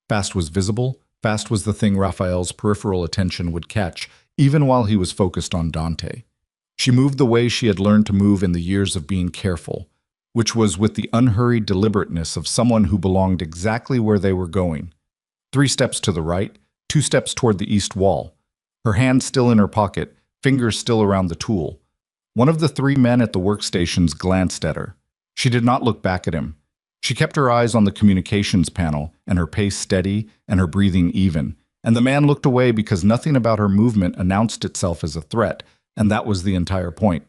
Fast was visible. Fast was the thing Raphael's peripheral attention would catch, even while he was focused on Dante. She moved the way she had learned to move in the years of being careful, which was with the unhurried deliberateness of someone who belonged exactly where they were going. 3 steps to the right, 2 steps toward the east wall. Her hand still in her pocket, fingers still around the tool. One of the 3 men at the workstations glanced at her. She did not look back at him. She kept her eyes on the communications panel, and her pace steady, and her breathing even. And the man looked away because nothing about her movement announced itself as a threat, and that was the entire point.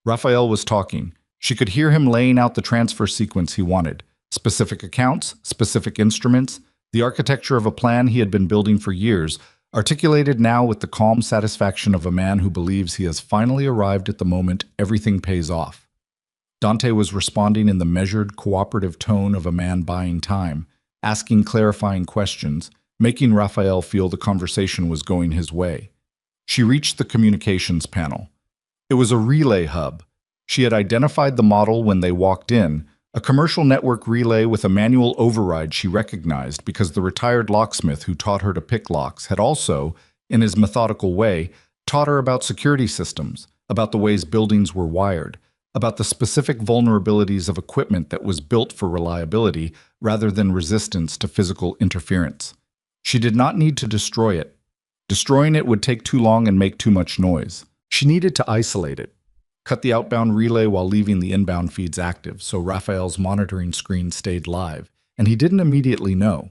Raphael was talking. She could hear him laying out the transfer sequence he wanted. Specific accounts, specific instruments, the architecture of a plan he had been building for years, articulated now with the calm satisfaction of a man who believes he has finally arrived at the moment everything pays off. Dante was responding in the measured, cooperative tone of a man buying time, asking clarifying questions, making Raphael feel the conversation was going his way. She reached the communications panel. It was a relay hub. She had identified the model when they walked in, a commercial network relay with a manual override she recognized because the retired locksmith who taught her to pick locks had also, in his methodical way, taught her about security systems, about the ways buildings were wired, about the specific vulnerabilities of equipment that was built for reliability rather than resistance to physical interference. She did not need to destroy it. Destroying it would take too long and make too much noise. She needed to isolate it. Cut the outbound relay while leaving the inbound feeds active, so Raphael's monitoring screen stayed live, and he didn't immediately know.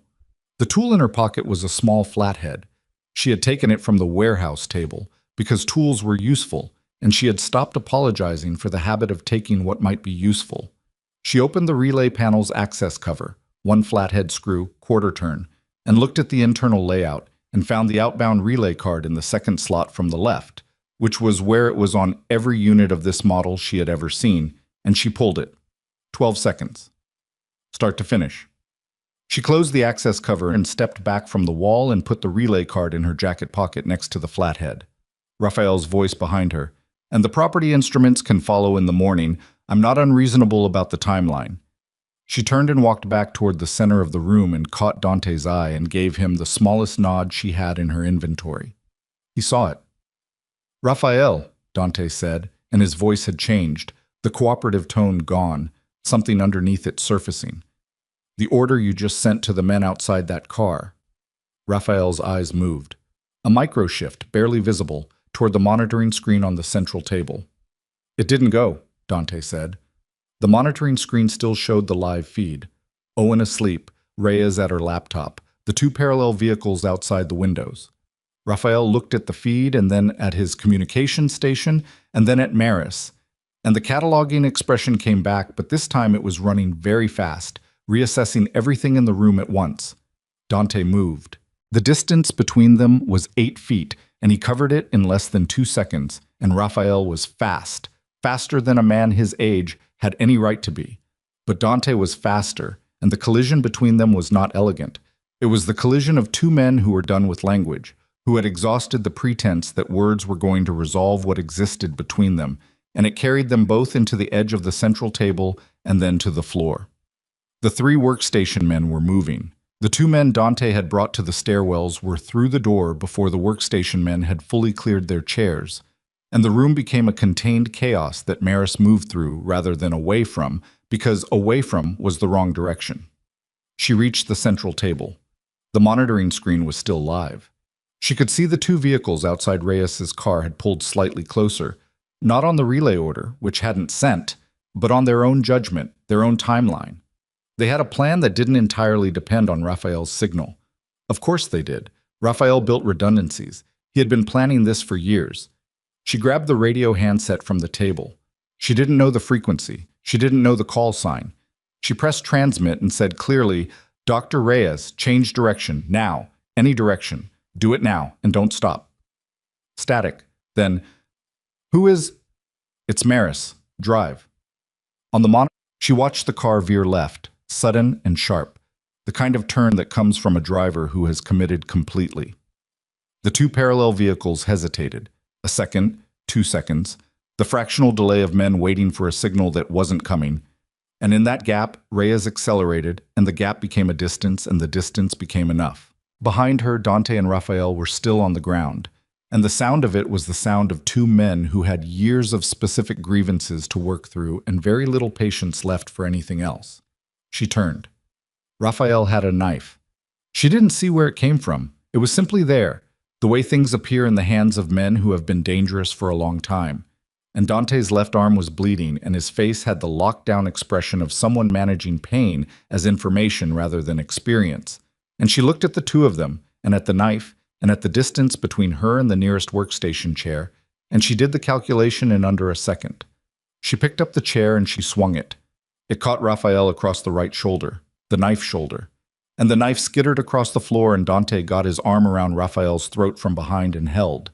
The tool in her pocket was a small flathead. She had taken it from the warehouse table, because tools were useful, and she had stopped apologizing for the habit of taking what might be useful. She opened the relay panel's access cover, 1 flathead screw, quarter turn, and looked at the internal layout, and found the outbound relay card in the 2nd slot from the left, which was where it was on every unit of this model she had ever seen, and she pulled it. 12 seconds. Start to finish. She closed the access cover and stepped back from the wall and put the relay card in her jacket pocket next to the flathead. Raphael's voice behind her. "And the property instruments can follow in the morning. I'm not unreasonable about the timeline." She turned and walked back toward the center of the room and caught Dante's eye and gave him the smallest nod she had in her inventory. He saw it. "Raphael," Dante said, and his voice had changed, the cooperative tone gone, something underneath it surfacing. "The order you just sent to the men outside that car." Raphael's eyes moved. A micro-shift, barely visible, toward the monitoring screen on the central table. "It didn't go," Dante said. The monitoring screen still showed the live feed. Owen asleep, Reyes at her laptop, the 2 parallel vehicles outside the windows. Raphael looked at the feed and then at his communication station and then at Maris. And the cataloging expression came back, but this time it was running very fast, reassessing everything in the room at once. Dante moved. The distance between them was 8 feet, and he covered it in less than 2 seconds, and Raphael was fast, faster than a man his age had any right to be. But Dante was faster, and the collision between them was not elegant. It was the collision of 2 men who were done with language, who had exhausted the pretense that words were going to resolve what existed between them, and it carried them both into the edge of the central table and then to the floor. The 3 workstation men were moving. The 2 men Dante had brought to the stairwells were through the door before the workstation men had fully cleared their chairs, and the room became a contained chaos that Maris moved through rather than away from, because away from was the wrong direction. She reached the central table. The monitoring screen was still live. She could see the 2 vehicles outside Reyes's car had pulled slightly closer, not on the relay order, which hadn't sent, but on their own judgment, their own timeline. They had a plan that didn't entirely depend on Raphael's signal. Of course they did. Raphael built redundancies. He had been planning this for years. She grabbed the radio handset from the table. She didn't know the frequency. She didn't know the call sign. She pressed transmit and said clearly, "Dr. Reyes, change direction, now, any direction. Do it now, and don't stop." Static. Then, "Who is—" "It's Maris. Drive." On the monitor, she watched the car veer left, sudden and sharp, the kind of turn that comes from a driver who has committed completely. The two parallel vehicles hesitated. A second, 2 seconds, the fractional delay of men waiting for a signal that wasn't coming. And in that gap, Reyes accelerated, and the gap became a distance, and the distance became enough. Behind her, Dante and Raphael were still on the ground, and the sound of it was the sound of two men who had years of specific grievances to work through and very little patience left for anything else. She turned. Raphael had a knife. She didn't see where it came from. It was simply there, the way things appear in the hands of men who have been dangerous for a long time. And Dante's left arm was bleeding, and his face had the lockdown expression of someone managing pain as information rather than experience. And she looked at the two of them, and at the knife, and at the distance between her and the nearest workstation chair, and she did the calculation in under a second. She picked up the chair and she swung it. It caught Raphael across the right shoulder, the knife shoulder, and the knife skittered across the floor, and Dante got his arm around Raphael's throat from behind and held.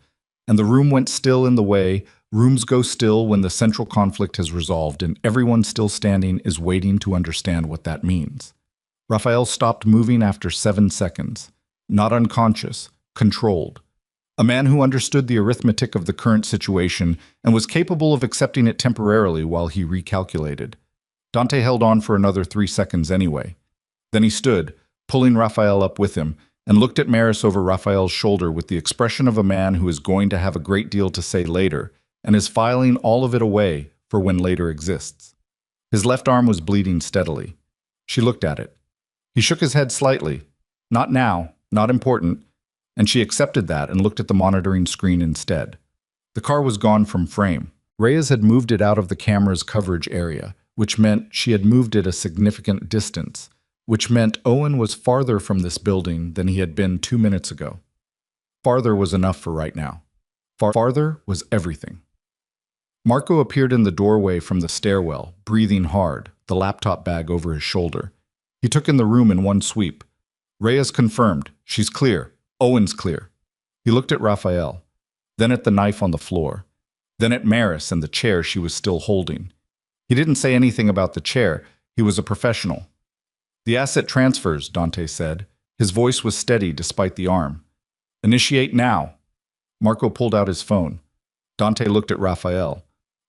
And the room went still in the way rooms go still when the central conflict has resolved, and everyone still standing is waiting to understand what that means. Raphael stopped moving after 7 seconds, not unconscious, controlled. A man who understood the arithmetic of the current situation and was capable of accepting it temporarily while he recalculated. Dante held on for another 3 seconds anyway. Then he stood, pulling Raphael up with him, and looked at Maris over Raphael's shoulder with the expression of a man who is going to have a great deal to say later, and is filing all of it away for when later exists. His left arm was bleeding steadily. She looked at it. He shook his head slightly. Not now, not important, and she accepted that and looked at the monitoring screen instead. The car was gone from frame. Reyes had moved it out of the camera's coverage area, which meant she had moved it a significant distance, which meant Owen was farther from this building than he had been 2 minutes ago. Farther was enough for right now. Farther was everything. Marco appeared in the doorway from the stairwell, breathing hard, the laptop bag over his shoulder. He took in the room in one sweep. Reyes confirmed, "She's clear. Owen's clear." He looked at Raphael, then at the knife on the floor, then at Maris and the chair she was still holding. He didn't say anything about the chair. He was a professional. "The asset transfers," Dante said. His voice was steady despite the arm. "Initiate now." Marco pulled out his phone. Dante looked at Raphael.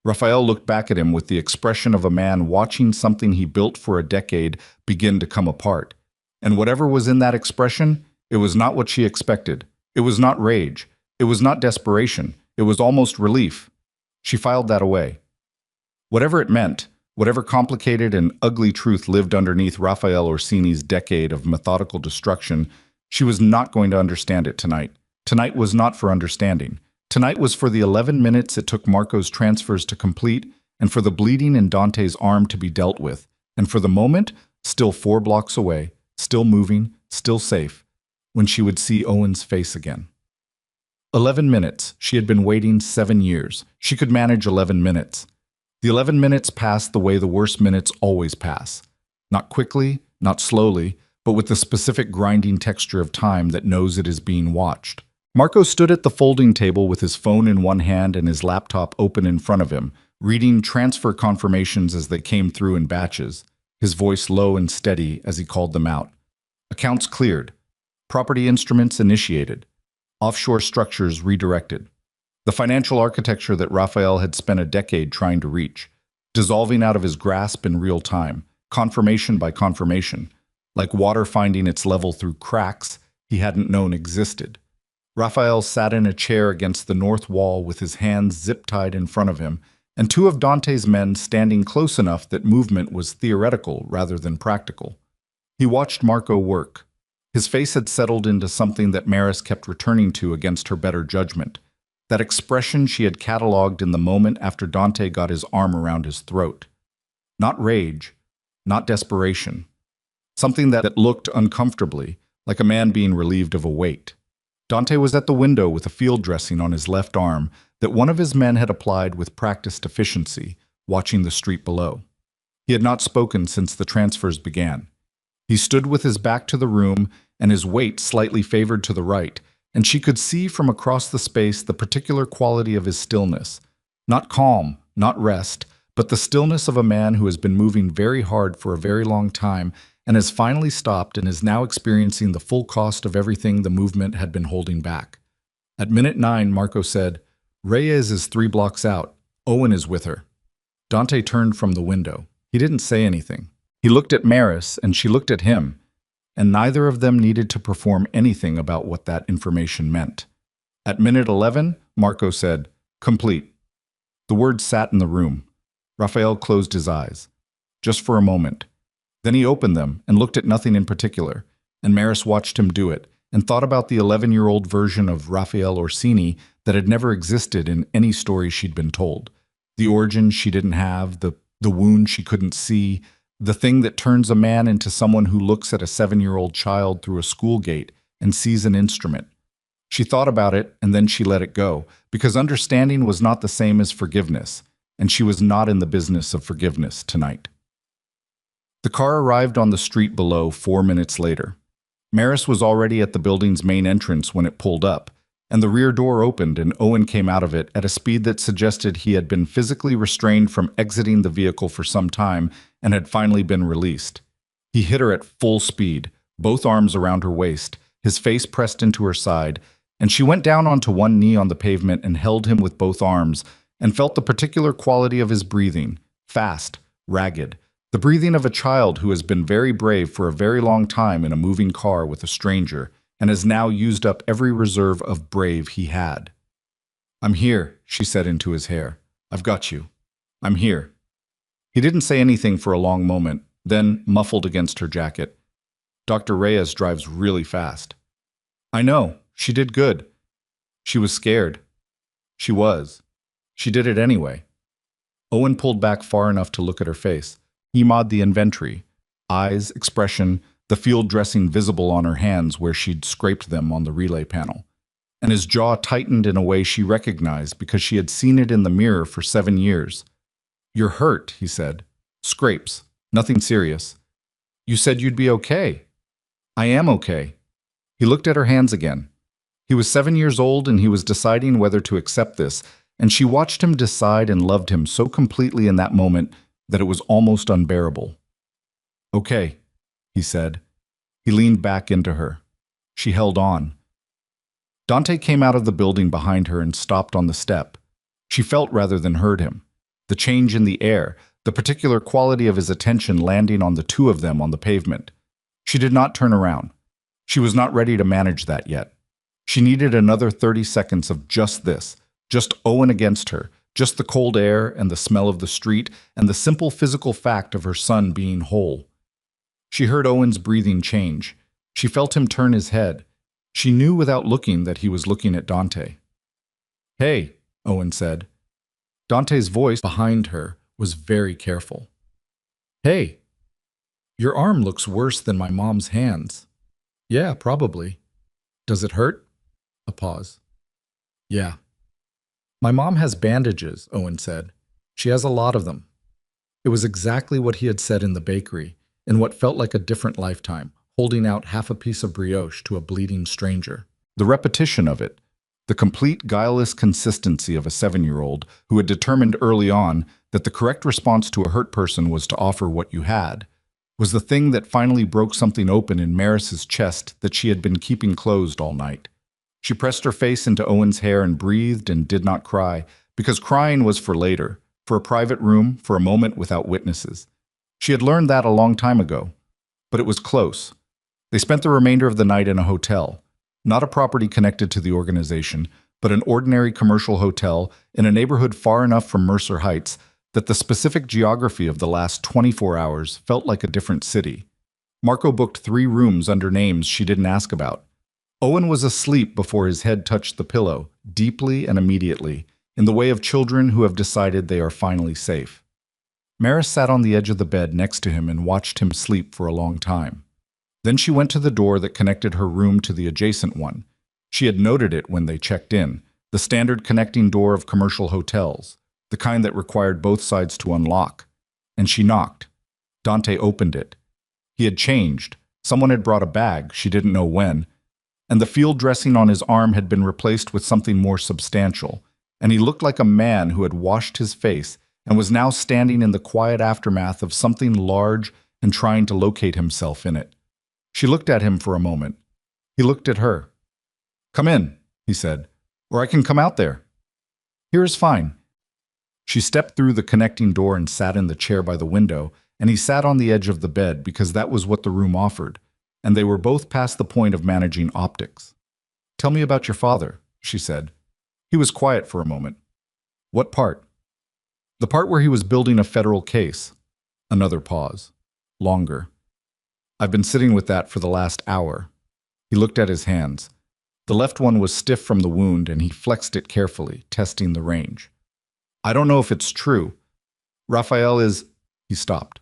Raphael looked back at him with the expression of a man watching something he built for a decade begin to come apart. And whatever was in that expression, it was not what she expected. It was not rage. It was not desperation. It was almost relief. She filed that away. Whatever it meant, whatever complicated and ugly truth lived underneath Raphael Orsini's decade of methodical destruction, she was not going to understand it tonight. Tonight was not for understanding. Tonight was for the 11 minutes it took Marco's transfers to complete, and for the bleeding in Dante's arm to be dealt with, and for the moment, still 4 blocks away, still moving, still safe, when she would see Owen's face again. 11 minutes. She had been waiting 7 years. She could manage 11 minutes. The 11 minutes passed the way the worst minutes always pass. Not quickly, not slowly, but with the specific grinding texture of time that knows it is being watched. Marco stood at the folding table with his phone in one hand and his laptop open in front of him, reading transfer confirmations as they came through in batches, his voice low and steady as he called them out. Accounts cleared. Property instruments initiated. Offshore structures redirected. The financial architecture that Raphael had spent a decade trying to reach, dissolving out of his grasp in real time, confirmation by confirmation, like water finding its level through cracks he hadn't known existed. Raphael sat in a chair against the north wall with his hands zip-tied in front of him, and 2 of Dante's men standing close enough that movement was theoretical rather than practical. He watched Marco work. His face had settled into something that Maris kept returning to against her better judgment, that expression she had catalogued in the moment after Dante got his arm around his throat. Not rage, not desperation. Something that looked uncomfortably, like a man being relieved of a weight. Dante was at the window with a field dressing on his left arm that one of his men had applied with practiced efficiency, watching the street below. He had not spoken since the transfers began. He stood with his back to the room and his weight slightly favored to the right, and she could see from across the space the particular quality of his stillness. Not calm, not rest, but the stillness of a man who has been moving very hard for a very long time and has finally stopped and is now experiencing the full cost of everything the movement had been holding back. At minute 9, Marco said, "Reyes is 3 blocks out. Owen is with her." Dante turned from the window. He didn't say anything. He looked at Maris, and she looked at him, and neither of them needed to perform anything about what that information meant. At minute 11, Marco said, "Complete." The words sat in the room. Raphael closed his eyes, just for a moment. Then he opened them and looked at nothing in particular, and Maris watched him do it, and thought about the 11-year-old version of Raphael Orsini that had never existed in any story she'd been told. The origin she didn't have, the wound she couldn't see, the thing that turns a man into someone who looks at a 7-year-old child through a school gate and sees an instrument. She thought about it, and then she let it go, because understanding was not the same as forgiveness, and she was not in the business of forgiveness tonight. The car arrived on the street below 4 minutes later. Maris was already at the building's main entrance when it pulled up, and the rear door opened and Owen came out of it at a speed that suggested he had been physically restrained from exiting the vehicle for some time and had finally been released. He hit her at full speed, both arms around her waist, his face pressed into her side, and she went down onto one knee on the pavement and held him with both arms, and felt the particular quality of his breathing, fast, ragged, the breathing of a child who has been very brave for a very long time in a moving car with a stranger, and has now used up every reserve of brave he had. "I'm here," she said into his hair. "I've got you. I'm here." He didn't say anything for a long moment, then muffled against her jacket. "Dr. Reyes drives really fast." "I know. She did good." She was scared. She was. She did it anyway. Owen pulled back far enough to look at her face. He mawed the inventory, eyes, expression, the field dressing visible on her hands where she'd scraped them on the relay panel. And his jaw tightened in a way she recognized because she had seen it in the mirror for 7 years. "You're hurt," he said. "Scrapes. Nothing serious." "You said you'd be okay." "I am okay." He looked at her hands again. He was 7 years old and he was deciding whether to accept this, and she watched him decide and loved him so completely in that moment that it was almost unbearable. "Okay," he said. He leaned back into her. She held on. Dante came out of the building behind her and stopped on the step. She felt rather than heard him. The change in the air, the particular quality of his attention landing on the two of them on the pavement. She did not turn around. She was not ready to manage that yet. She needed another 30 seconds of just this, just Owen against her, just the cold air and the smell of the street and the simple physical fact of her son being whole. She heard Owen's breathing change. She felt him turn his head. She knew without looking that he was looking at Dante. "Hey," Owen said. Dante's voice behind her was very careful. "Hey, your arm looks worse than my mom's hands." "Yeah, probably." "Does it hurt?" A pause. "Yeah." "My mom has bandages," Owen said. "She has a lot of them." It was exactly what he had said in the bakery, in what felt like a different lifetime, holding out half a piece of brioche to a bleeding stranger. The repetition of it, the complete guileless consistency of a 7-year-old who had determined early on that the correct response to a hurt person was to offer what you had, was the thing that finally broke something open in Maris's chest that she had been keeping closed all night. She pressed her face into Owen's hair and breathed and did not cry, because crying was for later, for a private room, for a moment without witnesses. She had learned that a long time ago, but it was close. They spent the remainder of the night in a hotel, not a property connected to the organization, but an ordinary commercial hotel in a neighborhood far enough from Mercer Heights that the specific geography of the last 24 hours felt like a different city. Marco booked 3 rooms under names she didn't ask about. Owen was asleep before his head touched the pillow, deeply and immediately, in the way of children who have decided they are finally safe. Maris sat on the edge of the bed next to him and watched him sleep for a long time. Then she went to the door that connected her room to the adjacent one. She had noted it when they checked in, the standard connecting door of commercial hotels. the kind that required both sides to unlock. And she knocked. Dante opened it. He had changed. Someone had brought a bag, she didn't know when, and the field dressing on his arm had been replaced with something more substantial, and he looked like a man who had washed his face and was now standing in the quiet aftermath of something large and trying to locate himself in it. She looked at him for a moment. He looked at her. "Come in," he said, "or I can come out there." "Here is fine." She stepped through the connecting door and sat in the chair by the window, and he sat on the edge of the bed because that was what the room offered, and they were both past the point of managing optics. "Tell me about your father," she said. He was quiet for a moment. "What part?" "The part where he was building a federal case." Another pause. Longer. "I've been sitting with that for the last hour." He looked at his hands. The left one was stiff from the wound, and he flexed it carefully, testing the range. "I don't know if it's true. Raphael is—" He stopped.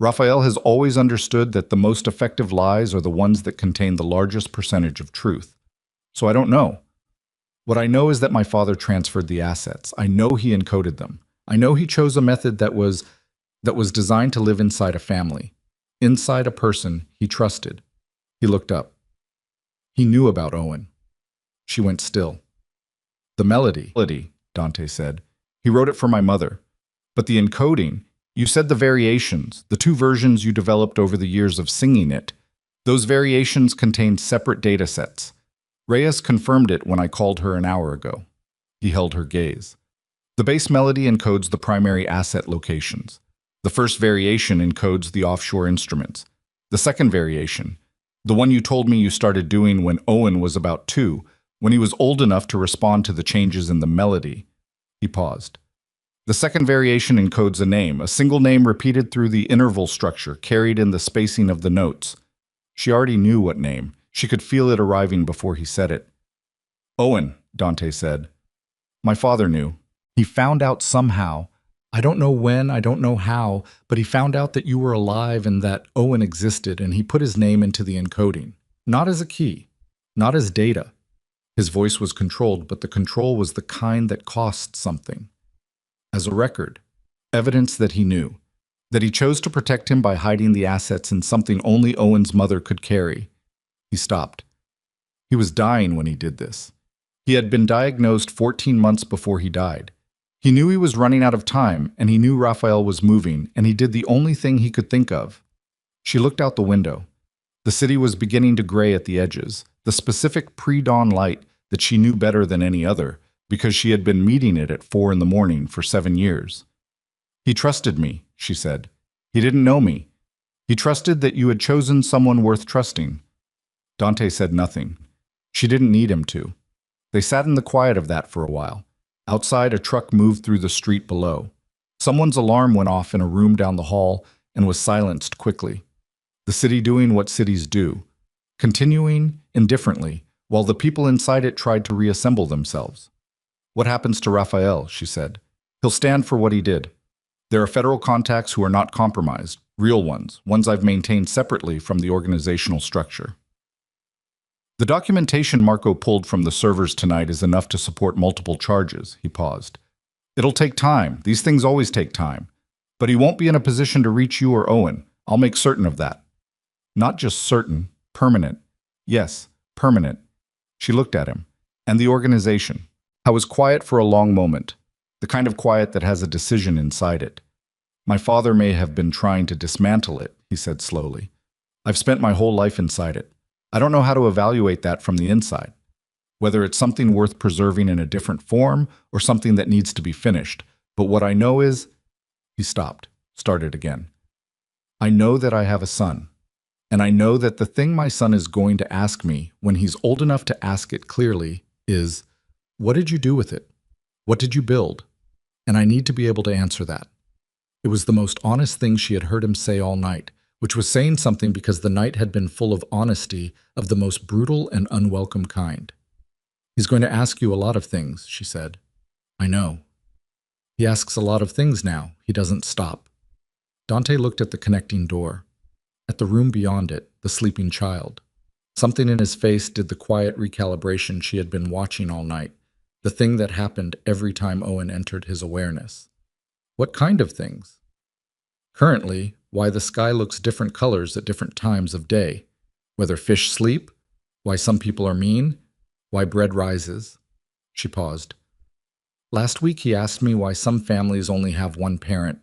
"Raphael has always understood that the most effective lies are the ones that contain the largest percentage of truth. So I don't know. What I know is that my father transferred the assets. I know he encoded them. I know he chose a method that was designed to live inside a family, inside a person he trusted." He looked up. He knew about Owen. She went still. "The melody," Dante said. "He wrote it for my mother. But the encoding, you said the variations, the two versions you developed over the years of singing it, those variations contained separate data sets. Reyes confirmed it when I called her an hour ago." He held her gaze. "The base melody encodes the primary asset locations. The first variation encodes the offshore instruments. The second variation, the one you told me you started doing when Owen was about 2, when he was old enough to respond to the changes in the melody." He paused. "The second variation encodes a name, a single name repeated through the interval structure carried in the spacing of the notes." She already knew what name. She could feel it arriving before he said it. "Owen," Dante said. "My father knew. He found out somehow. I don't know when, I don't know how, but he found out that you were alive and that Owen existed, and he put his name into the encoding. Not as a key, not as data." His voice was controlled, but the control was the kind that cost something. "As a record, evidence that he knew, that he chose to protect him by hiding the assets in something only Owen's mother could carry." He stopped. He was dying when he did this. He had been diagnosed 14 months before he died. He knew he was running out of time, and he knew Raphael was moving, and he did the only thing he could think of. She looked out the window. The city was beginning to gray at the edges, the specific pre-dawn light that she knew better than any other, because she had been meeting it at 4 in the morning for 7 years. "He trusted me," she said. "He didn't know me. He trusted that you had chosen someone worth trusting." Dante said nothing. She didn't need him to. They sat in the quiet of that for a while. Outside, a truck moved through the street below. Someone's alarm went off in a room down the hall and was silenced quickly. The city doing what cities do, continuing indifferently, while the people inside it tried to reassemble themselves. "What happens to Raphael?" she said. "He'll stand for what he did. There are federal contacts who are not compromised, real ones I've maintained separately from the organizational structure. The documentation Marco pulled from the servers tonight is enough to support multiple charges." He paused. "It'll take time. These things always take time. But he won't be in a position to reach you or Owen. I'll make certain of that." "Not just certain, permanent." "Yes, permanent." She looked at him. "And the organization." I was quiet for a long moment, the kind of quiet that has a decision inside it. "My father may have been trying to dismantle it," he said slowly. "I've spent my whole life inside it. I don't know how to evaluate that from the inside, whether it's something worth preserving in a different form or something that needs to be finished. But what I know is—" He stopped, started again. "I know that I have a son, and I know that the thing my son is going to ask me when he's old enough to ask it clearly is, what did you do with it? What did you build? And I need to be able to answer that." It was the most honest thing she had heard him say all night, which was saying something because the night had been full of honesty of the most brutal and unwelcome kind. "He's going to ask you a lot of things," she said. "I know. He asks a lot of things now. He doesn't stop." Dante looked at the connecting door, at the room beyond it, the sleeping child. Something in his face did the quiet recalibration she had been watching all night. the thing that happened every time Owen entered his awareness. What kind of things? Currently, why the sky looks different colors at different times of day, whether fish sleep, why some people are mean, why bread rises. She paused. Last week he asked me why some families only have one parent.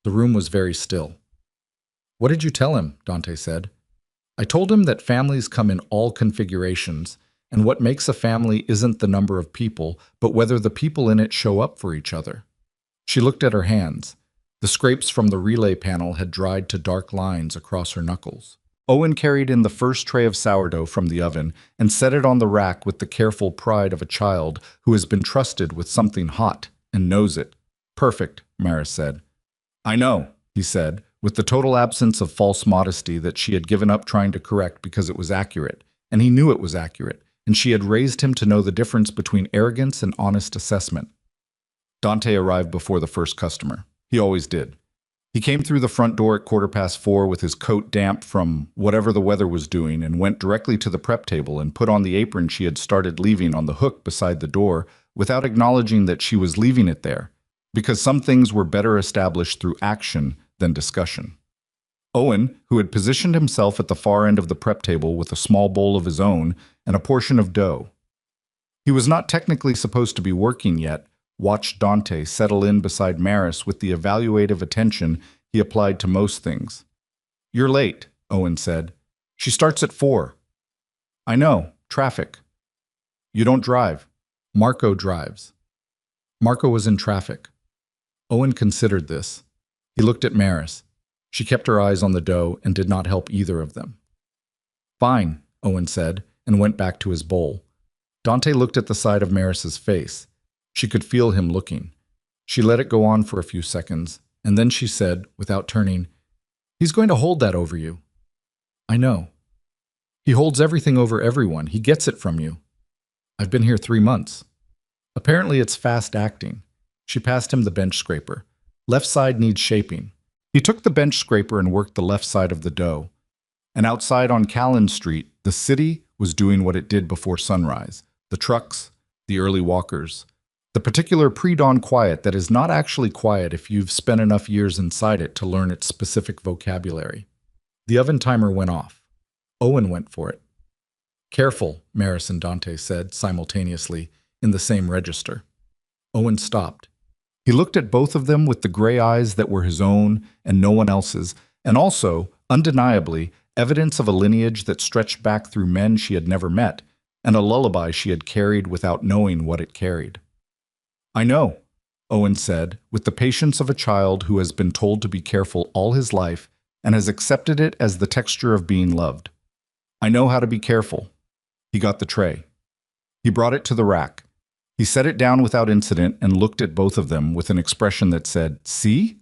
The room was very still. What did you tell him? Dante said. I told him that families come in all configurations, and what makes a family isn't the number of people, but whether the people in it show up for each other. She looked at her hands. The scrapes from the relay panel had dried to dark lines across her knuckles. Owen carried in the first tray of sourdough from the oven and set it on the rack with the careful pride of a child who has been trusted with something hot and knows it. Perfect, Maris said. I know, he said, with the total absence of false modesty that she had given up trying to correct because it was accurate, and he knew it was accurate, and she had raised him to know the difference between arrogance and honest assessment. Dante arrived before the first customer. He always did. He came through the front door at 4:15 with his coat damp from whatever the weather was doing and went directly to the prep table and put on the apron she had started leaving on the hook beside the door without acknowledging that she was leaving it there, because some things were better established through action than discussion. Owen, who had positioned himself at the far end of the prep table with a small bowl of his own and a portion of dough. He was not technically supposed to be working yet, watched Dante settle in beside Maris with the evaluative attention he applied to most things. You're late, Owen said. She starts at 4. I know, traffic. You don't drive. Marco drives. Marco was in traffic. Owen considered this. He looked at Maris. She kept her eyes on the dough and did not help either of them. Fine, Owen said, and went back to his bowl. Dante looked at the side of Maris's face. She could feel him looking. She let it go on for a few seconds, and then she said, without turning, He's going to hold that over you. I know. He holds everything over everyone. He gets it from you. I've been here 3 months. Apparently it's fast acting. She passed him the bench scraper. Left side needs shaping. He took the bench scraper and worked the left side of the dough. And outside on Callan Street, the city was doing what it did before sunrise. The trucks, the early walkers, the particular pre-dawn quiet that is not actually quiet if you've spent enough years inside it to learn its specific vocabulary. The oven timer went off. Owen went for it. Careful, Maris and Dante said simultaneously in the same register. Owen stopped. He looked at both of them with the gray eyes that were his own and no one else's, and also, undeniably, evidence of a lineage that stretched back through men she had never met, and a lullaby she had carried without knowing what it carried. I know, Owen said, with the patience of a child who has been told to be careful all his life and has accepted it as the texture of being loved. I know how to be careful. He got the tray. He brought it to the rack. He set it down without incident and looked at both of them with an expression that said, See?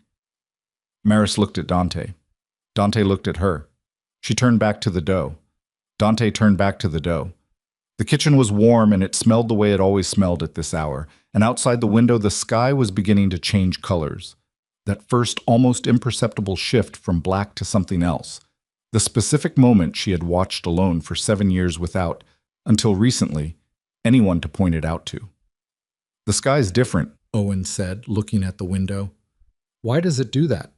Maris looked at Dante. Dante looked at her. She turned back to the dough. Dante turned back to the dough. The kitchen was warm and it smelled the way it always smelled at this hour, and outside the window the sky was beginning to change colors. That first almost imperceptible shift from black to something else. The specific moment she had watched alone for 7 years without, until recently, anyone to point it out to. The sky's different, Owen said, looking at the window. Why does it do that?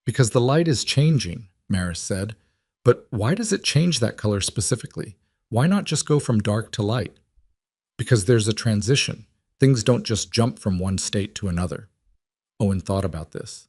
Because the light is changing, Maris said. But why does it change that color specifically? Why not just go from dark to light? Because there's a transition. Things don't just jump from one state to another. Owen thought about this.